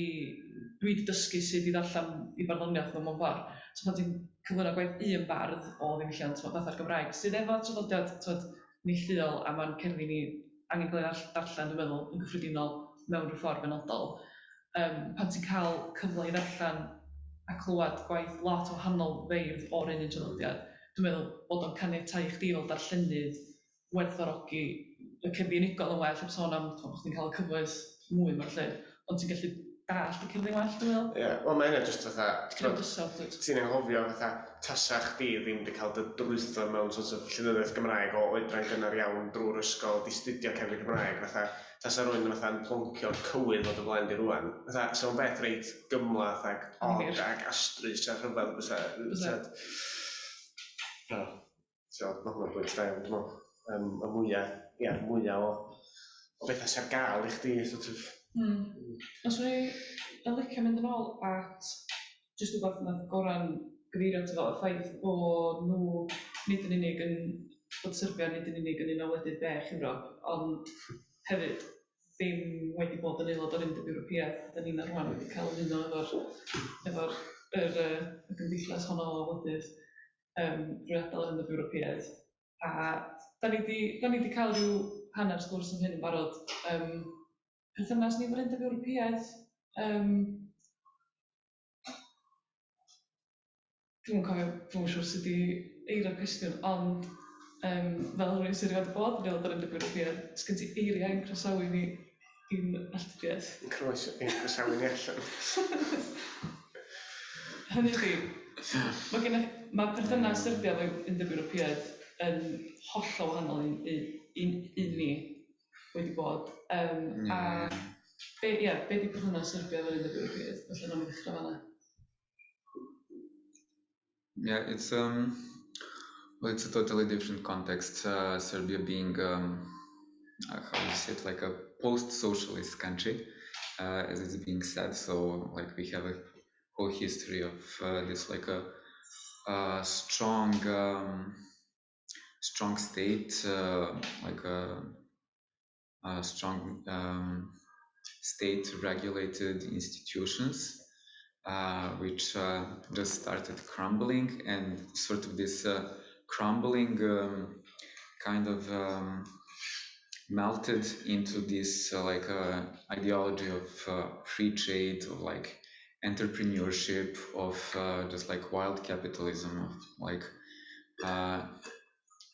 dwi wedi dysgu sydd i ddarllen i barddoniaeth mewn ffordd. So pan ti'n cyflwyno gwaith un bardd o ddiwylliant fatha'r Gymraeg, sydd efo traddodiad neilltuol a mae'n cerddi ni angen cael ei darllen, dwi'n meddwl, yn gyffredinol mewn rhyw ffordd benodol. Pan ti'n cael cyfle i ddarllen a clywed gwaith lot o wahanol feirdd o'r un traddodiad, dwi'n meddwl bod o'n caniatáu i chdi fel darllenydd werthfawrogi y cerddi unigol yn well, heb sôn am bod chdi'n cael y cyfles mwy mae'r lle, ond ti'n gallu dallt y cerddi well, dwi'n meddwl. Ie, wel mae hynny jyst fatha, ti'n anghofio fatha tasa chdi ddim wedi cael dy drwytho mewn llenyddiaeth Gymraeg o oedran gynnar iawn drwy'r ysgol, di studio cerddi Gymraeg, fatha, tasa rwy'n yn ploncio'r cywydd fod y blaen di rwan. Fatha, so yn beth reit gymlath ac od ac astrus a rhyfedd bysa. So, mae hwnna'n bwynt da iawn, dwi'n meddwl. Mwyaf o bethau sy'n ar gael i chdi, Os dwi'n licio mynd yn ôl at jyst rhywbeth nath Goran gyfeirio ato fel y ffaith bod nhw nid yn unig yn bod Serbia nid yn unig yn un o wledydd bech Ewrop, ond hefyd ddim wedi bod yn aelod o'r Undeb Ewropeaidd. Da ni'n rwan wedi cael ymuno efo'r gymdeithas honno o wledydd drwy adael yr Undeb Ewropeaidd. A da ni wedi cael rhyw hanner sgwrs yn hyn yn barod. Perthynas ni efo'r Undeb Ewropeaidd. Dwi'n siŵr sydd wedi eirio'r cwestiwn, ond fel rhywun sydd wedi bod yn aelod o'r Undeb Ewropeaidd, sgen ti eiriau yn croesawu ni i'n alltudiaeth? Yn croesawu ni allan. Hynny ydi, mae perthynas Serbia efo'r Undeb Ewropeaidd yn hollol wahanol i ni wedi bod. A be di perthynas Serbia efo'r Undeb Ewropeaidd? Felly na'n ddechrau fan'na. Yeah, it's a totally different context. Serbia being, how do you say it, like a post-socialist country, as it's being said. So, like, we have a whole history of this, like a strong state, like a strong state-regulated institutions. Which just started crumbling, and sort of this crumbling kind of melted into this ideology of free trade, of like entrepreneurship, of just like wild capitalism, of like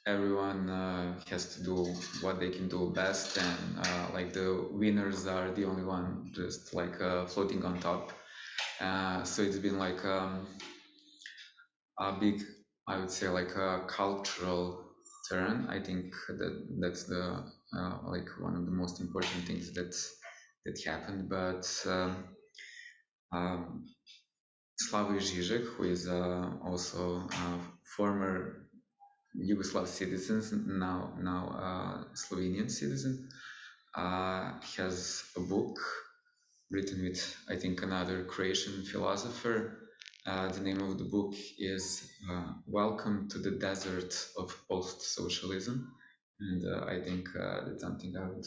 everyone has to do what they can do best, and like the winners are the only one just like floating on top. So it's been like a big, I would say, like a cultural turn. I think that's the like one of the most important things that happened. But Slavoj Žižek, who is also a former Yugoslav citizen, now Slovenian citizen, has a book written with, I think, another Croatian philosopher. The name of the book is Welcome to the Desert of Post-Socialism. And I think that's something I would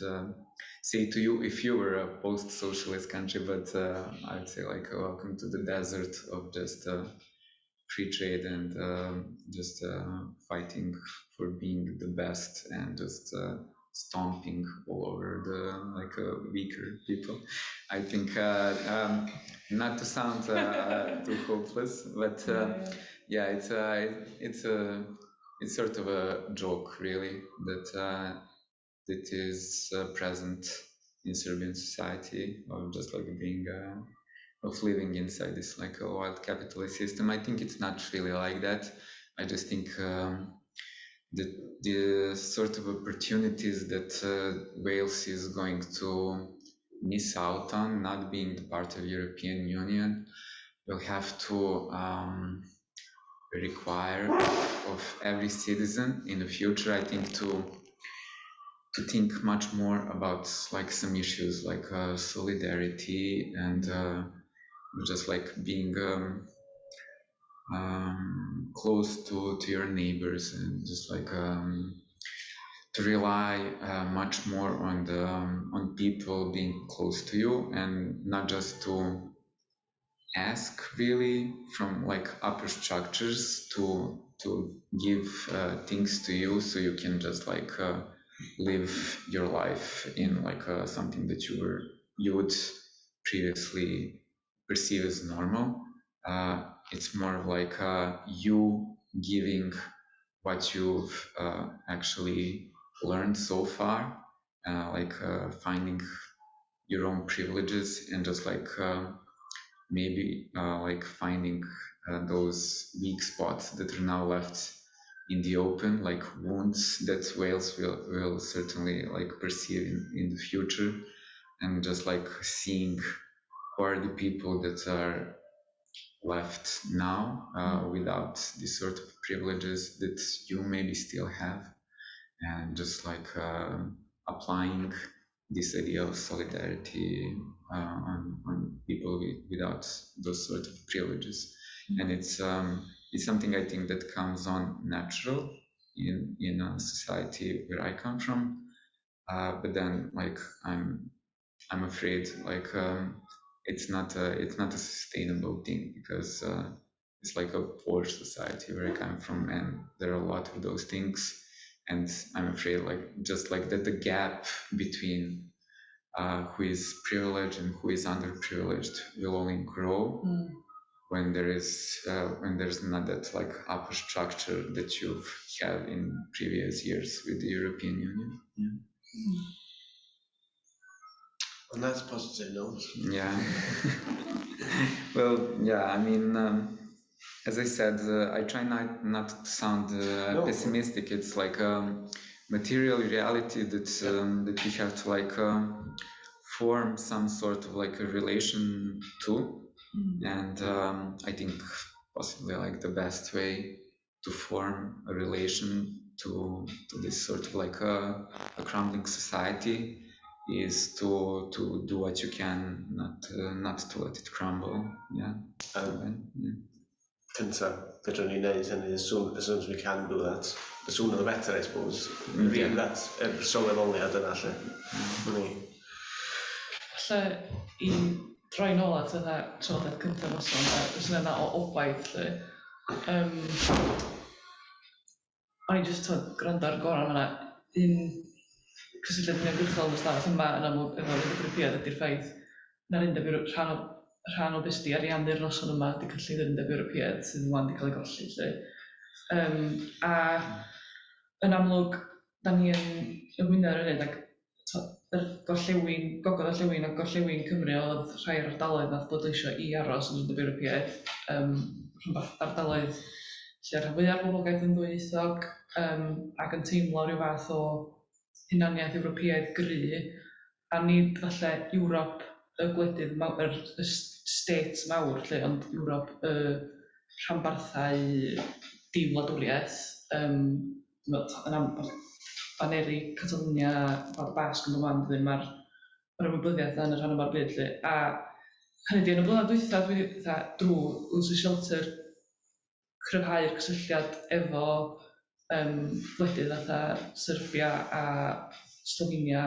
say to you if you were a post-socialist country, but I would say like welcome to the desert of just free trade and just fighting for being the best and just stomping all over the weaker people. I think not to sound too hopeless, but yeah, it's sort of a joke, really, that is present in Serbian society, of just like being of living inside this like a wild capitalist system. I think it's not really like that. I just think the sort of opportunities that Wales is going to miss out on not being the part of European Union will have to require of every citizen in the future, I think, to think much more about like some issues like solidarity and just like being close to your neighbors, and just like to rely much more on people being close to you, and not just to ask really from like upper structures to give things to you so you can just like live your life in like something that you would previously perceive as normal. It's more of like you giving what you've actually learned so far, like finding your own privileges, and just like maybe like finding those weak spots that are now left in the open, like wounds that Wales will certainly like perceive in the future, and just like seeing who are the people that are left now without these sort of privileges that you maybe still have, and just like applying this idea of solidarity on people without those sort of privileges. And it's something I think that comes on natural in a society where I come from, but then like I'm afraid like it's not a sustainable thing, because it's like a poor society where I come from, and there are a lot of those things, and I'm afraid like just like that the gap between who is privileged and who is underprivileged will only grow when there's not that like upper structure that you've had in previous years with the European Union. On that positive note. Yeah. Well, yeah, I mean, as I said, I try not to sound pessimistic. It's like a material reality that we have to like form some sort of like a relation to. And I think possibly like the best way to form a relation to this sort of like a crumbling society is to do what you can, not to let it crumble. Yeah. Fedrwn ni wneud hynny as soon as we can do that. The sooner the better, I suppose. Really, that's sylweddoliad yna lle. Lle i droi nôl at yna trafodaeth cyntaf noson, os yna o obaith lle. O'n i jyst gwrando ar Goran yna, cysylltiad yn gyrchol yn y stafell yma yn amlwg efo'r ysgrifennu ydy'r ffaith na'r undeb rhan o beth di ariannu'r noson yma di cynllun yr undeb Ewropeaidd sydd yn wan di cael ei golli lle. A yn amlwg, da ni yn yngwyno ar hynny, yr gorllewin, gogodd orllewin a gorllewin Cymru oedd rhai o'r ardaloedd nath bleidleisio i aros yn yr undeb Ewropeaidd, rhywbeth ardaloedd lle rhan fwyaf boblogaeth yn ddwyieithog ac yn teimlo rhyw fath o hunaniaeth Ewropeaidd gry, a nid falle Ewrop y gwledydd, states mawr lle, ond Ewrop rhanbarthau di-wladwriaeth, Baneri, Catalonia, Bardd Basg yn ymwneud ydyn mae'r ymwybyddiaeth yn y rhan yma'r byd lle. A hynny di, yn y blynedd dwytha, dwi drwy Ulysses'Shleter cryfhau'r cysylltiad efo gwledydd fatha Serbia a Slovenia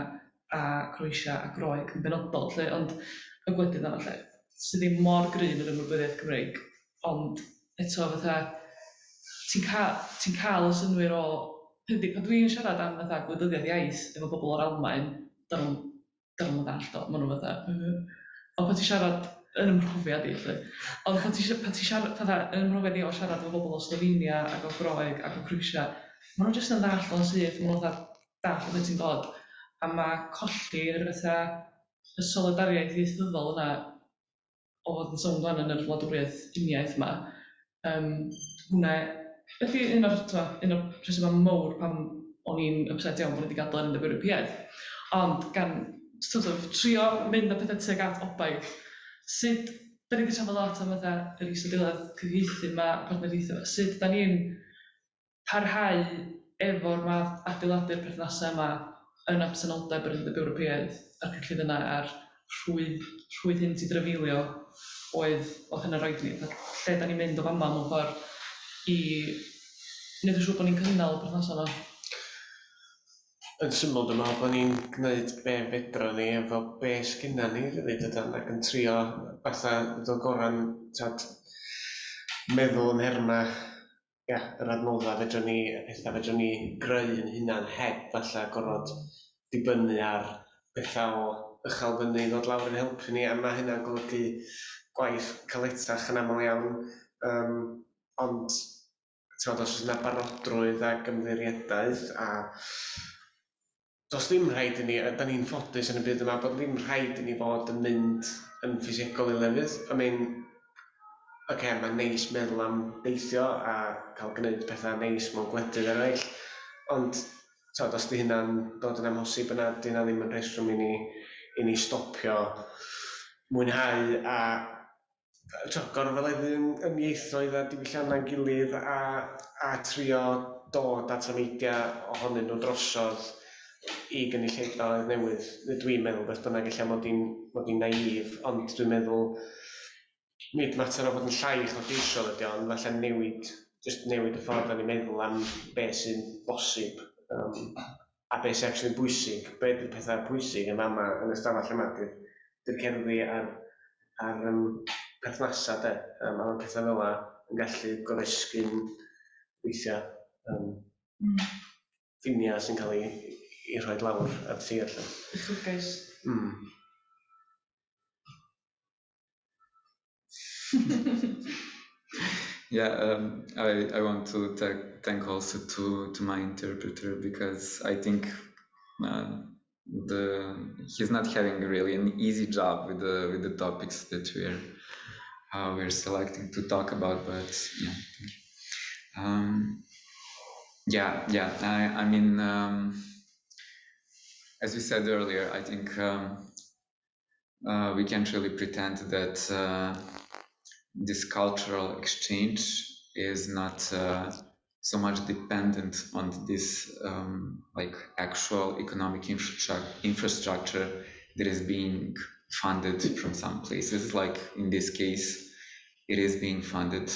a Croatia a Groeg yn benodol lle, ond y gwledydd yna lle sydd ddim mor gryf yn yr ymwybyddiaeth Cymreig, ond eto fatha ti'n cael y synwyr o hynny, pan dwi'n siarad am fatha gwleidyddiaeth iaith efo bobl o'r Almaen, dyn nhw'n dallt o, maen nhw fatha ond pan ti'n siarad yn ymhrofiad i lle, ond pan ti'n siarad fatha yn ymhrofiad i o siarad efo bobl o Slovenia ac o Groeg ac o Croatia, maen nhw jyst yn ddall o'n syth, maen nhw'n dall o beth ti'n dod, a mae colli'r fatha y solidariaeth ieithyddol yna o fod yn sôn fan yn yr wladwriaeth uniaeth yma. Hwna, felly un o'r rhesymau mawr pam o'n i'n upset iawn bod ni wedi gadael yn y Ewropeaidd, ond gan trio mynd â pethau tuag at obaith, sut, da ni wedi trafod lot am yr iestodolaeth cyfieithu yma, partneriaethau, sut da ni'n parhau efo'r math adeiladu'r perthnasau yma yn absenoldeb yr Undeb Ewropeaidd a'r cynllun yna a'r rhwydd hyn i drafeilio oedd hynna roed ni. Lle da ni'n mynd o fama mewn ffordd i wneud yn siŵr bod ni'n cynnal y perthnasau yma? Yn syml, dwi'n meddwl bod ni'n gwneud be fedra ni efo be sgynna ni rili dydan, ac yn trio fatha fel Goran meddwl yn herma yr adnodda fedra ni, y pethau fedra ni greu yn hunan heb falle gorfod dibynnu ar bethau o ychalfynnu ddod lawr yn helpu ni, a mae hynna'n golygu gwaith caletach yn aml iawn, ond os yna barodrwydd a gymddeiriadaeth a does ddim rhaid i ni, da ni'n ffodus yn y byd yma, bod ddim rhaid i ni fod yn mynd yn ffisegol i lefydd. Mae'n neis meddwl am deithio a cael gwneud pethau neis mewn gwledydd eraill, ond os di hynna'n dod yn amhosib yna, di hynna ddim yn rheswm i ni stopio mwynhau a gorfod yn ieithoedd a diwylliannau'n gilydd a trio dod at ameidia ohonyn nhw drosodd i gynulleidfaoedd newydd. Dwi'n meddwl beth bynnag ella mod i'n naif, ond dwi'n meddwl nid mater o fod yn llai chlogeisiol ydi o, ond falle newid y ffordd o'n i'n meddwl am beth sy'n bosib a beth sy'n actually bwysig, beth yw'r pethau pwysig yn fama yn y stafell yma dy'r cerddi ar perthnasau de. Mae pethau fel yna yn gallu goresgyn weithiau ffiniau sy'n cael ei rhoi lawr ar tir. Uchelgais. I want to thank also to my interpreter, because I think he's not having really an easy job with the topics that we're selecting to talk about, but I mean, as we said earlier, I think we can't really pretend that this cultural exchange is not so much dependent on this actual economic infrastructure that is being funded from some places. Like in this case, it is being funded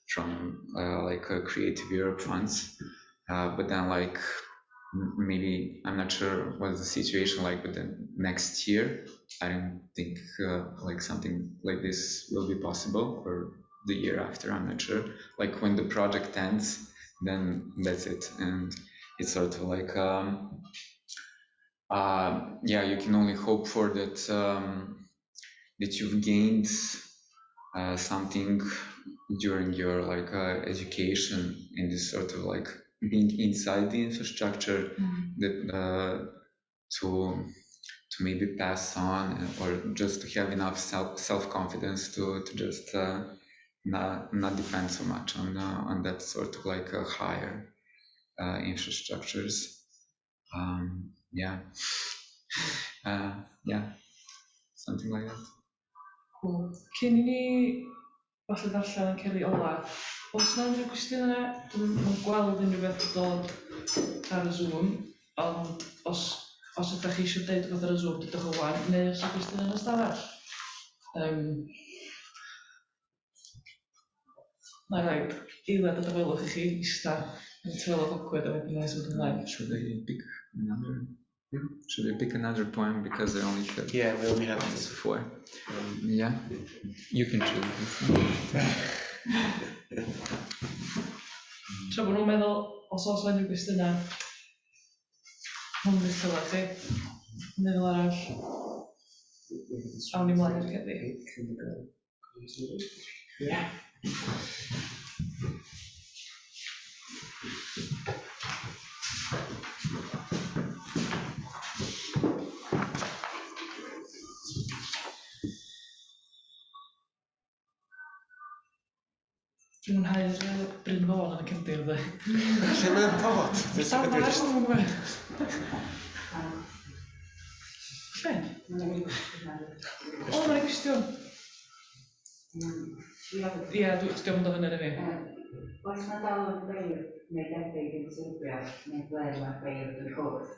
from Creative Europe funds, but then maybe I'm not sure what's the situation like, but then next year I don't think something like this will be possible, or the year after, I'm not sure. Like when the project ends, then that's it, and it's sort of you can only hope for that that you've gained something during your education in this sort of being inside the infrastructure, that to maybe pass on, or just to have enough self-confidence to just not depend so much on that sort of higher infrastructures. Something like that. Cool. Cyn I ni falle ddarllen yn ceri ola, oes yna unrhyw gwestiynau? Dwi'n gweld unrhyw beth yn dod ar y Zoom, ond os ydych chi eisiau deud rhywbeth ar y Zoom, dydych o wan, neu os ydych gwestiwn yn ystafell. Na i rhaid eiliad o dafylwch I chi ista yn tywel o hogwyd a wedyn oes yn ymlaen. Should I pick another poem because I only have we only have this 4. Yeah, you can choose. Tra bod nhw'n meddwl, os oes unrhyw gwestiynau, hwn fydd sylwa chi. Meddwl arall. Awn ni mlaen i'r gerddi. Yeah. Dwi'n mwynhau'r Bryn Fôn yn y cefndir, dde. Lle mae'n bod? Safar nhw'n gwe. Lle? O, na i gwestiwn. Ie, dwi'n dod yn yr fi. Oes na dal yn beirdd neu debyg yn sylwiad neu ble mae'r beirdd yn cwrdd?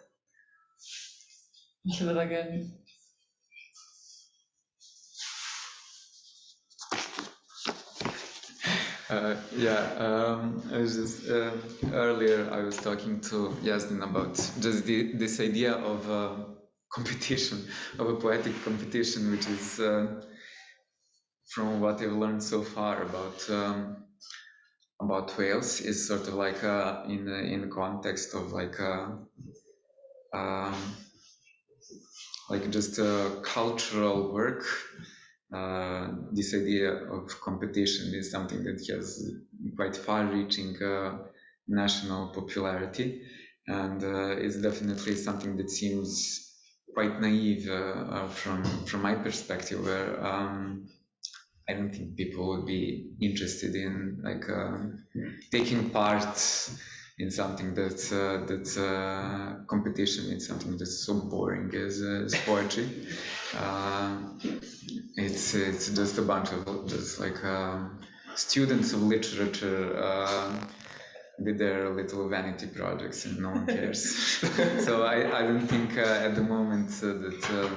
Lle fydda gen... I was just earlier I was talking to Iestyn about just this idea of competition, of a poetic competition, which is from what I've learned so far about Wales, is sort of like in the context of like just a cultural work. This idea of competition is something that has quite far-reaching national popularity, and it's definitely something that seems quite naive from my perspective, where I don't think people would be interested in like taking part in something that's competition in something that's so boring as poetry. It's just a bunch of just like students of literature with their little vanity projects, and no one cares. So I don't think at the moment that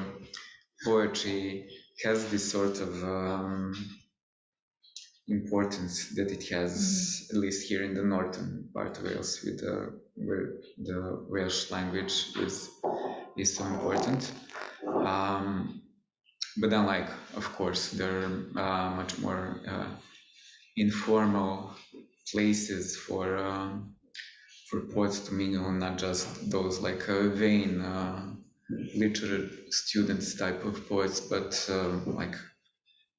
poetry has this sort of importance that it has, at least here in the northern part of Wales, with where the Welsh language is so important. But then, like, of course, there are much more informal places for poets to mingle, not just those like vain literate students type of poets, but like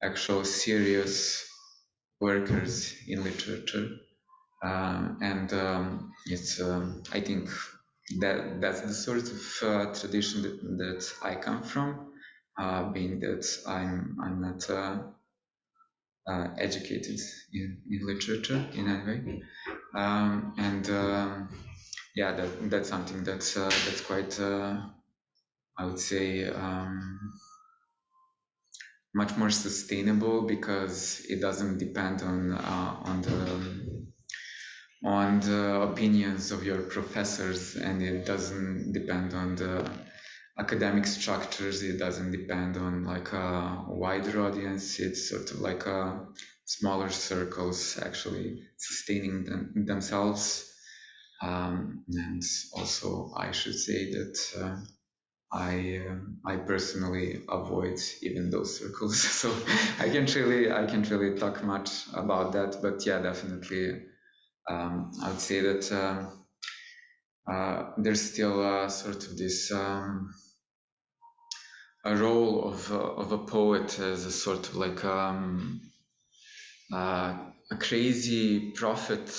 actual serious workers in literature. And it's I think that's the sort of tradition that I come from. Being that I'm not educated in literature in any way, and yeah, that's something that's quite I would say much more sustainable, because it doesn't depend on the opinions of your professors, and it doesn't depend on the academic structures. It doesn't depend on like a wider audience. It's sort of like smaller circles actually sustaining themselves. And also I should say that I personally avoid even those circles. So I can't really talk much about that. But yeah, definitely I would say that there's still sort of this a role of a poet as a sort of like a crazy prophet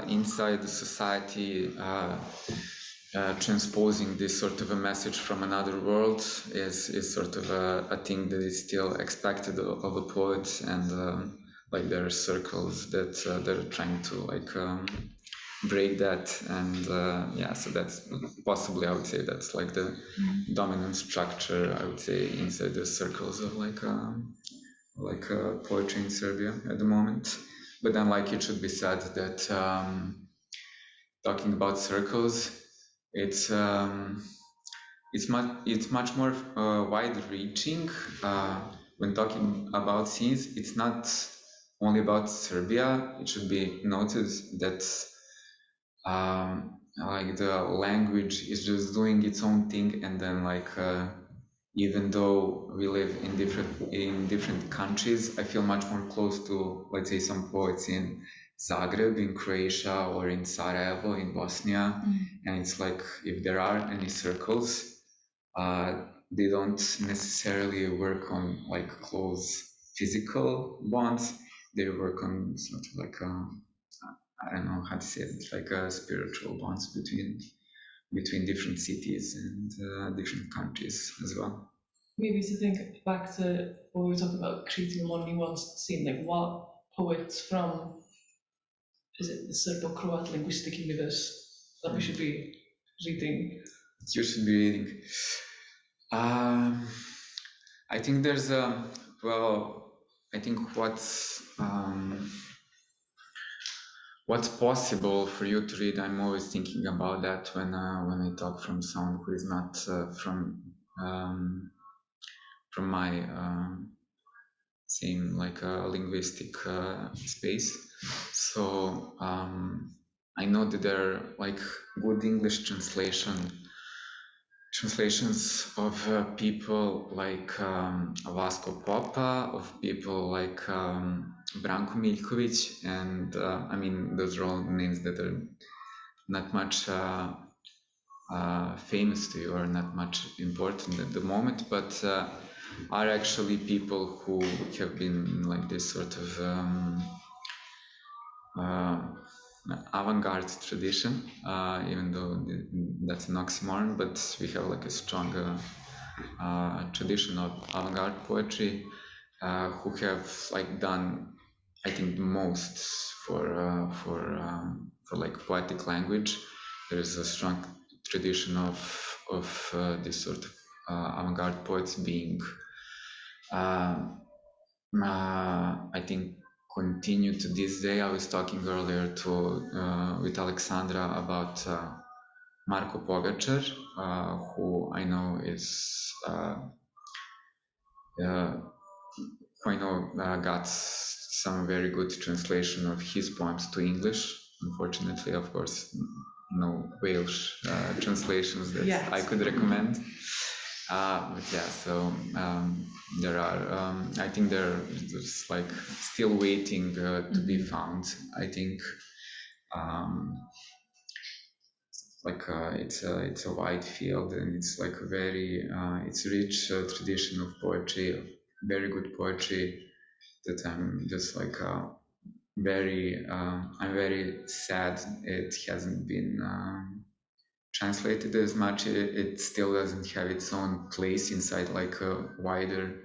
inside the society, transposing this sort of a message from another world is sort of a thing that is still expected of a poet, and like there are circles that are trying to like break that, and yeah, so that's possibly, I would say, that's like the dominant structure, I would say, inside the circles of poetry in Serbia at the moment. But then, like, it should be said that talking about circles, it's much more wide-reaching. When talking about scenes, it's not only about Serbia. It should be noted that like the language is just doing its own thing, and then like even though we live in different countries, I feel much more close to, let's say, some poets in Zagreb, in Croatia, or in Sarajevo, in Bosnia. And it's like, if there are any circles, they don't necessarily work on like close physical bonds. They work on sort of like I don't know how to say it, like spiritual bonds between different cities and different countries as well. Maybe to think back to what we were talking about, creating a more nuanced scene, like what poets from, is it the Serbo-Croat linguistic universe that we should be reading? You should be reading. I think there's I think what's possible for you to read. I'm always thinking about that when I talk from someone who is not from my same like linguistic space. So I know that there are like good English translations of people like Vasco Popa, of people like Branko Miljković, and I mean, those are all names that are not much famous to you or not much important at the moment, but are actually people who have been like this sort of avant-garde tradition, even though that's an oxymoron, but we have like a strong tradition of avant-garde poetry, who have like done, I think, the most for like poetic language. There is a strong tradition of this sort of avant-garde poets being, I think, continue to this day. I was talking earlier with Alexandra about Marko Pogačar, who I know is got some very good translation of his poems to English. Unfortunately, of course, no Welsh translations that I could recommend. But yeah, so there are, I think there's like still waiting to be found. I think it's a wide field, and it's like a very it's a rich tradition of poetry, very good poetry, that I'm just like I'm very sad it hasn't been translated as much. It still doesn't have its own place inside like a wider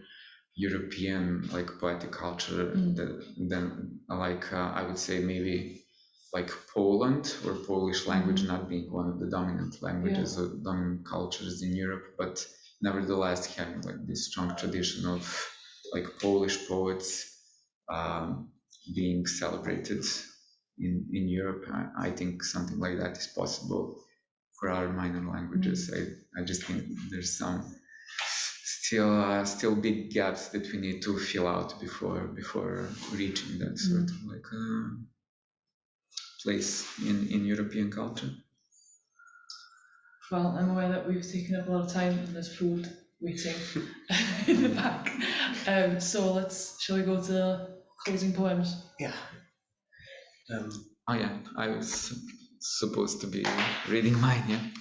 European like poetic culture than like I would say maybe like Poland, or Polish language not being one of the dominant languages or dominant cultures in Europe, but nevertheless having like this strong tradition of like Polish poets being celebrated in Europe. I think something like that is possible for our minor languages. I just think there's some still big gaps that we need to fill out before reaching that sort of like place in European culture. Well, I'm aware that we've taken up a lot of time and there's food waiting in the back. So shall we go to the closing poems? Yeah. Oh yeah, I was supposed to be reading mine, yeah.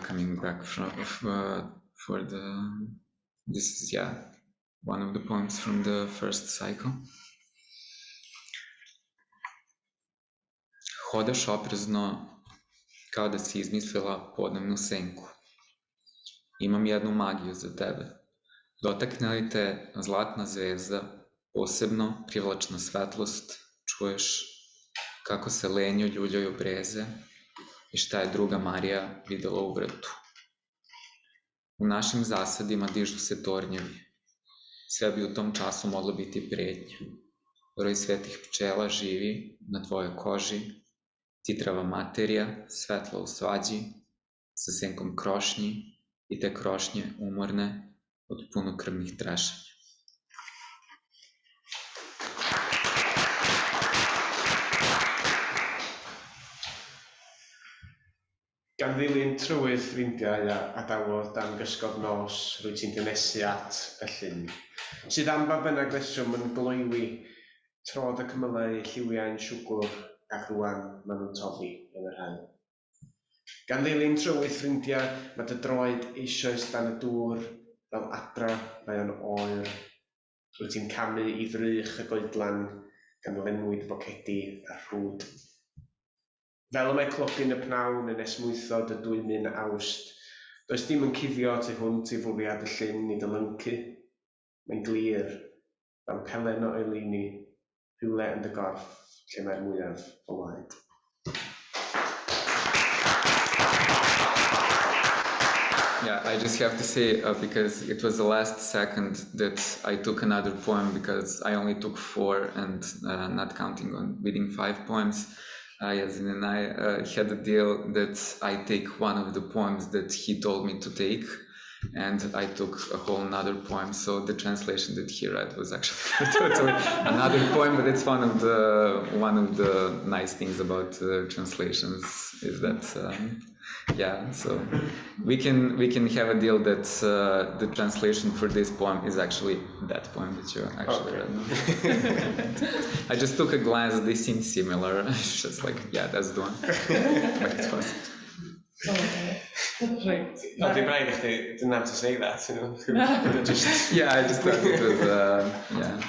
Coming back this is one of the poems from the first cycle. Hodaš oprezno kao da si izmislila podnevnu senku. Imam jednu magiju za tebe. Dotakne li te zlatna zvezda, Posebno privlačna svetlost, čuješ kako se lenjo ljuljaju breze i šta je druga Marija videla u vrtu. U našim zasadima dižu se tornjevi. Sve bi u tom času moglo biti pretnja. Roj svetih pčela živi na tvojoj koži, titrava materija, svetla u svađi, sa senkom krošnji i te krošnje umorne od punokrvnih trešanja. Gan ddilyn trywydd ffrindiau a adawod dan gysgod nos rwy ti'n dynesu at y llyn, sydd am ba bynnag reswm yn gloewi trod y cymylau lliwiau'n siwgr ac rwan maen nhw'n toddi yn yr hel. Gan ddilyn trywydd ffrindiau, mae dy droed eisoes dan y dŵr fel adra mae o'n oer. Rwy ti'n camu i ddrych y goedlan gan lenwyd bocedi a rhwd. Fel y mae clogyn y pnawn yn esmwytho dy 2000 Awst, does dim yn cuddio tu hwnt i fwriad y llyn i dylyncu. Mae'n glir, fel pelen o elini, rhywle yn dy gorff lle mae'r mwyaf o waed. Yeah, I just have to say, because it was the last second that I took another poem, because I only took 4 and not counting on reading 5 poems. Yasin and I had a deal that I take one of the poems that he told me to take, and I took a whole another poem. So the translation that he read was actually totally another poem. But it's one of the nice things about translations is that yeah. So we can have a deal that the translation for this poem is actually that poem that you actually read. I just took a glance; they seem similar. It's just like, yeah, that's the one. But it wasn't. Right. No, di braidd i chdi, didn't have to say that, you know. Yeah, I just thought it was, yeah.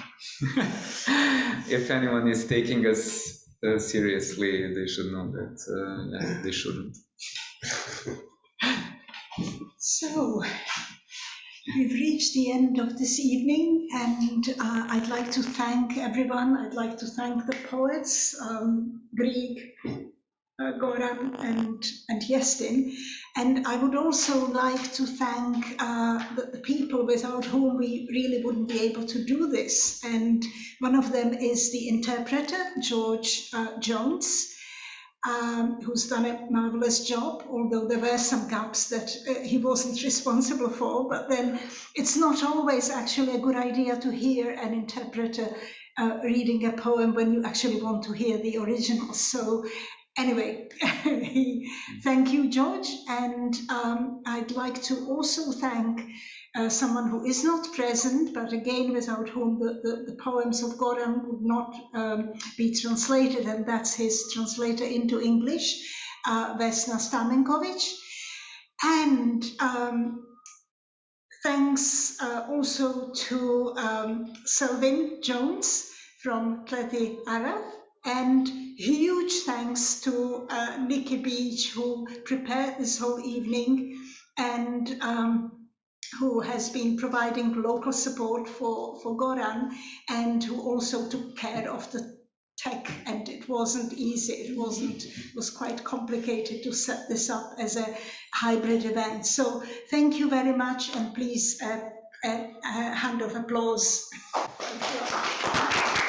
If anyone is taking us seriously, they should know that yeah, they shouldn't. So, we've reached the end of this evening, and I'd like to thank everyone. I'd like to thank the poets, Grug, Goran and Iestyn, and I would also like to thank the people without whom we really wouldn't be able to do this, and one of them is the interpreter, George Jones, who's done a marvelous job, although there were some gaps that he wasn't responsible for, but then it's not always actually a good idea to hear an interpreter reading a poem when you actually want to hear the original. So anyway, thank you, George, and I'd like to also thank someone who is not present, but again without whom the poems of Goran would not be translated, and that's his translator into English, Vesna Stamenkovic. And thanks also to Selvin Jones from Llety Arall, and huge thanks to Nikki Beach, who prepared this whole evening and who has been providing local support for Goran, and who also took care of the tech, and it wasn't easy, it was quite complicated to set this up as a hybrid event. So thank you very much, and please a hand of applause. Thank you.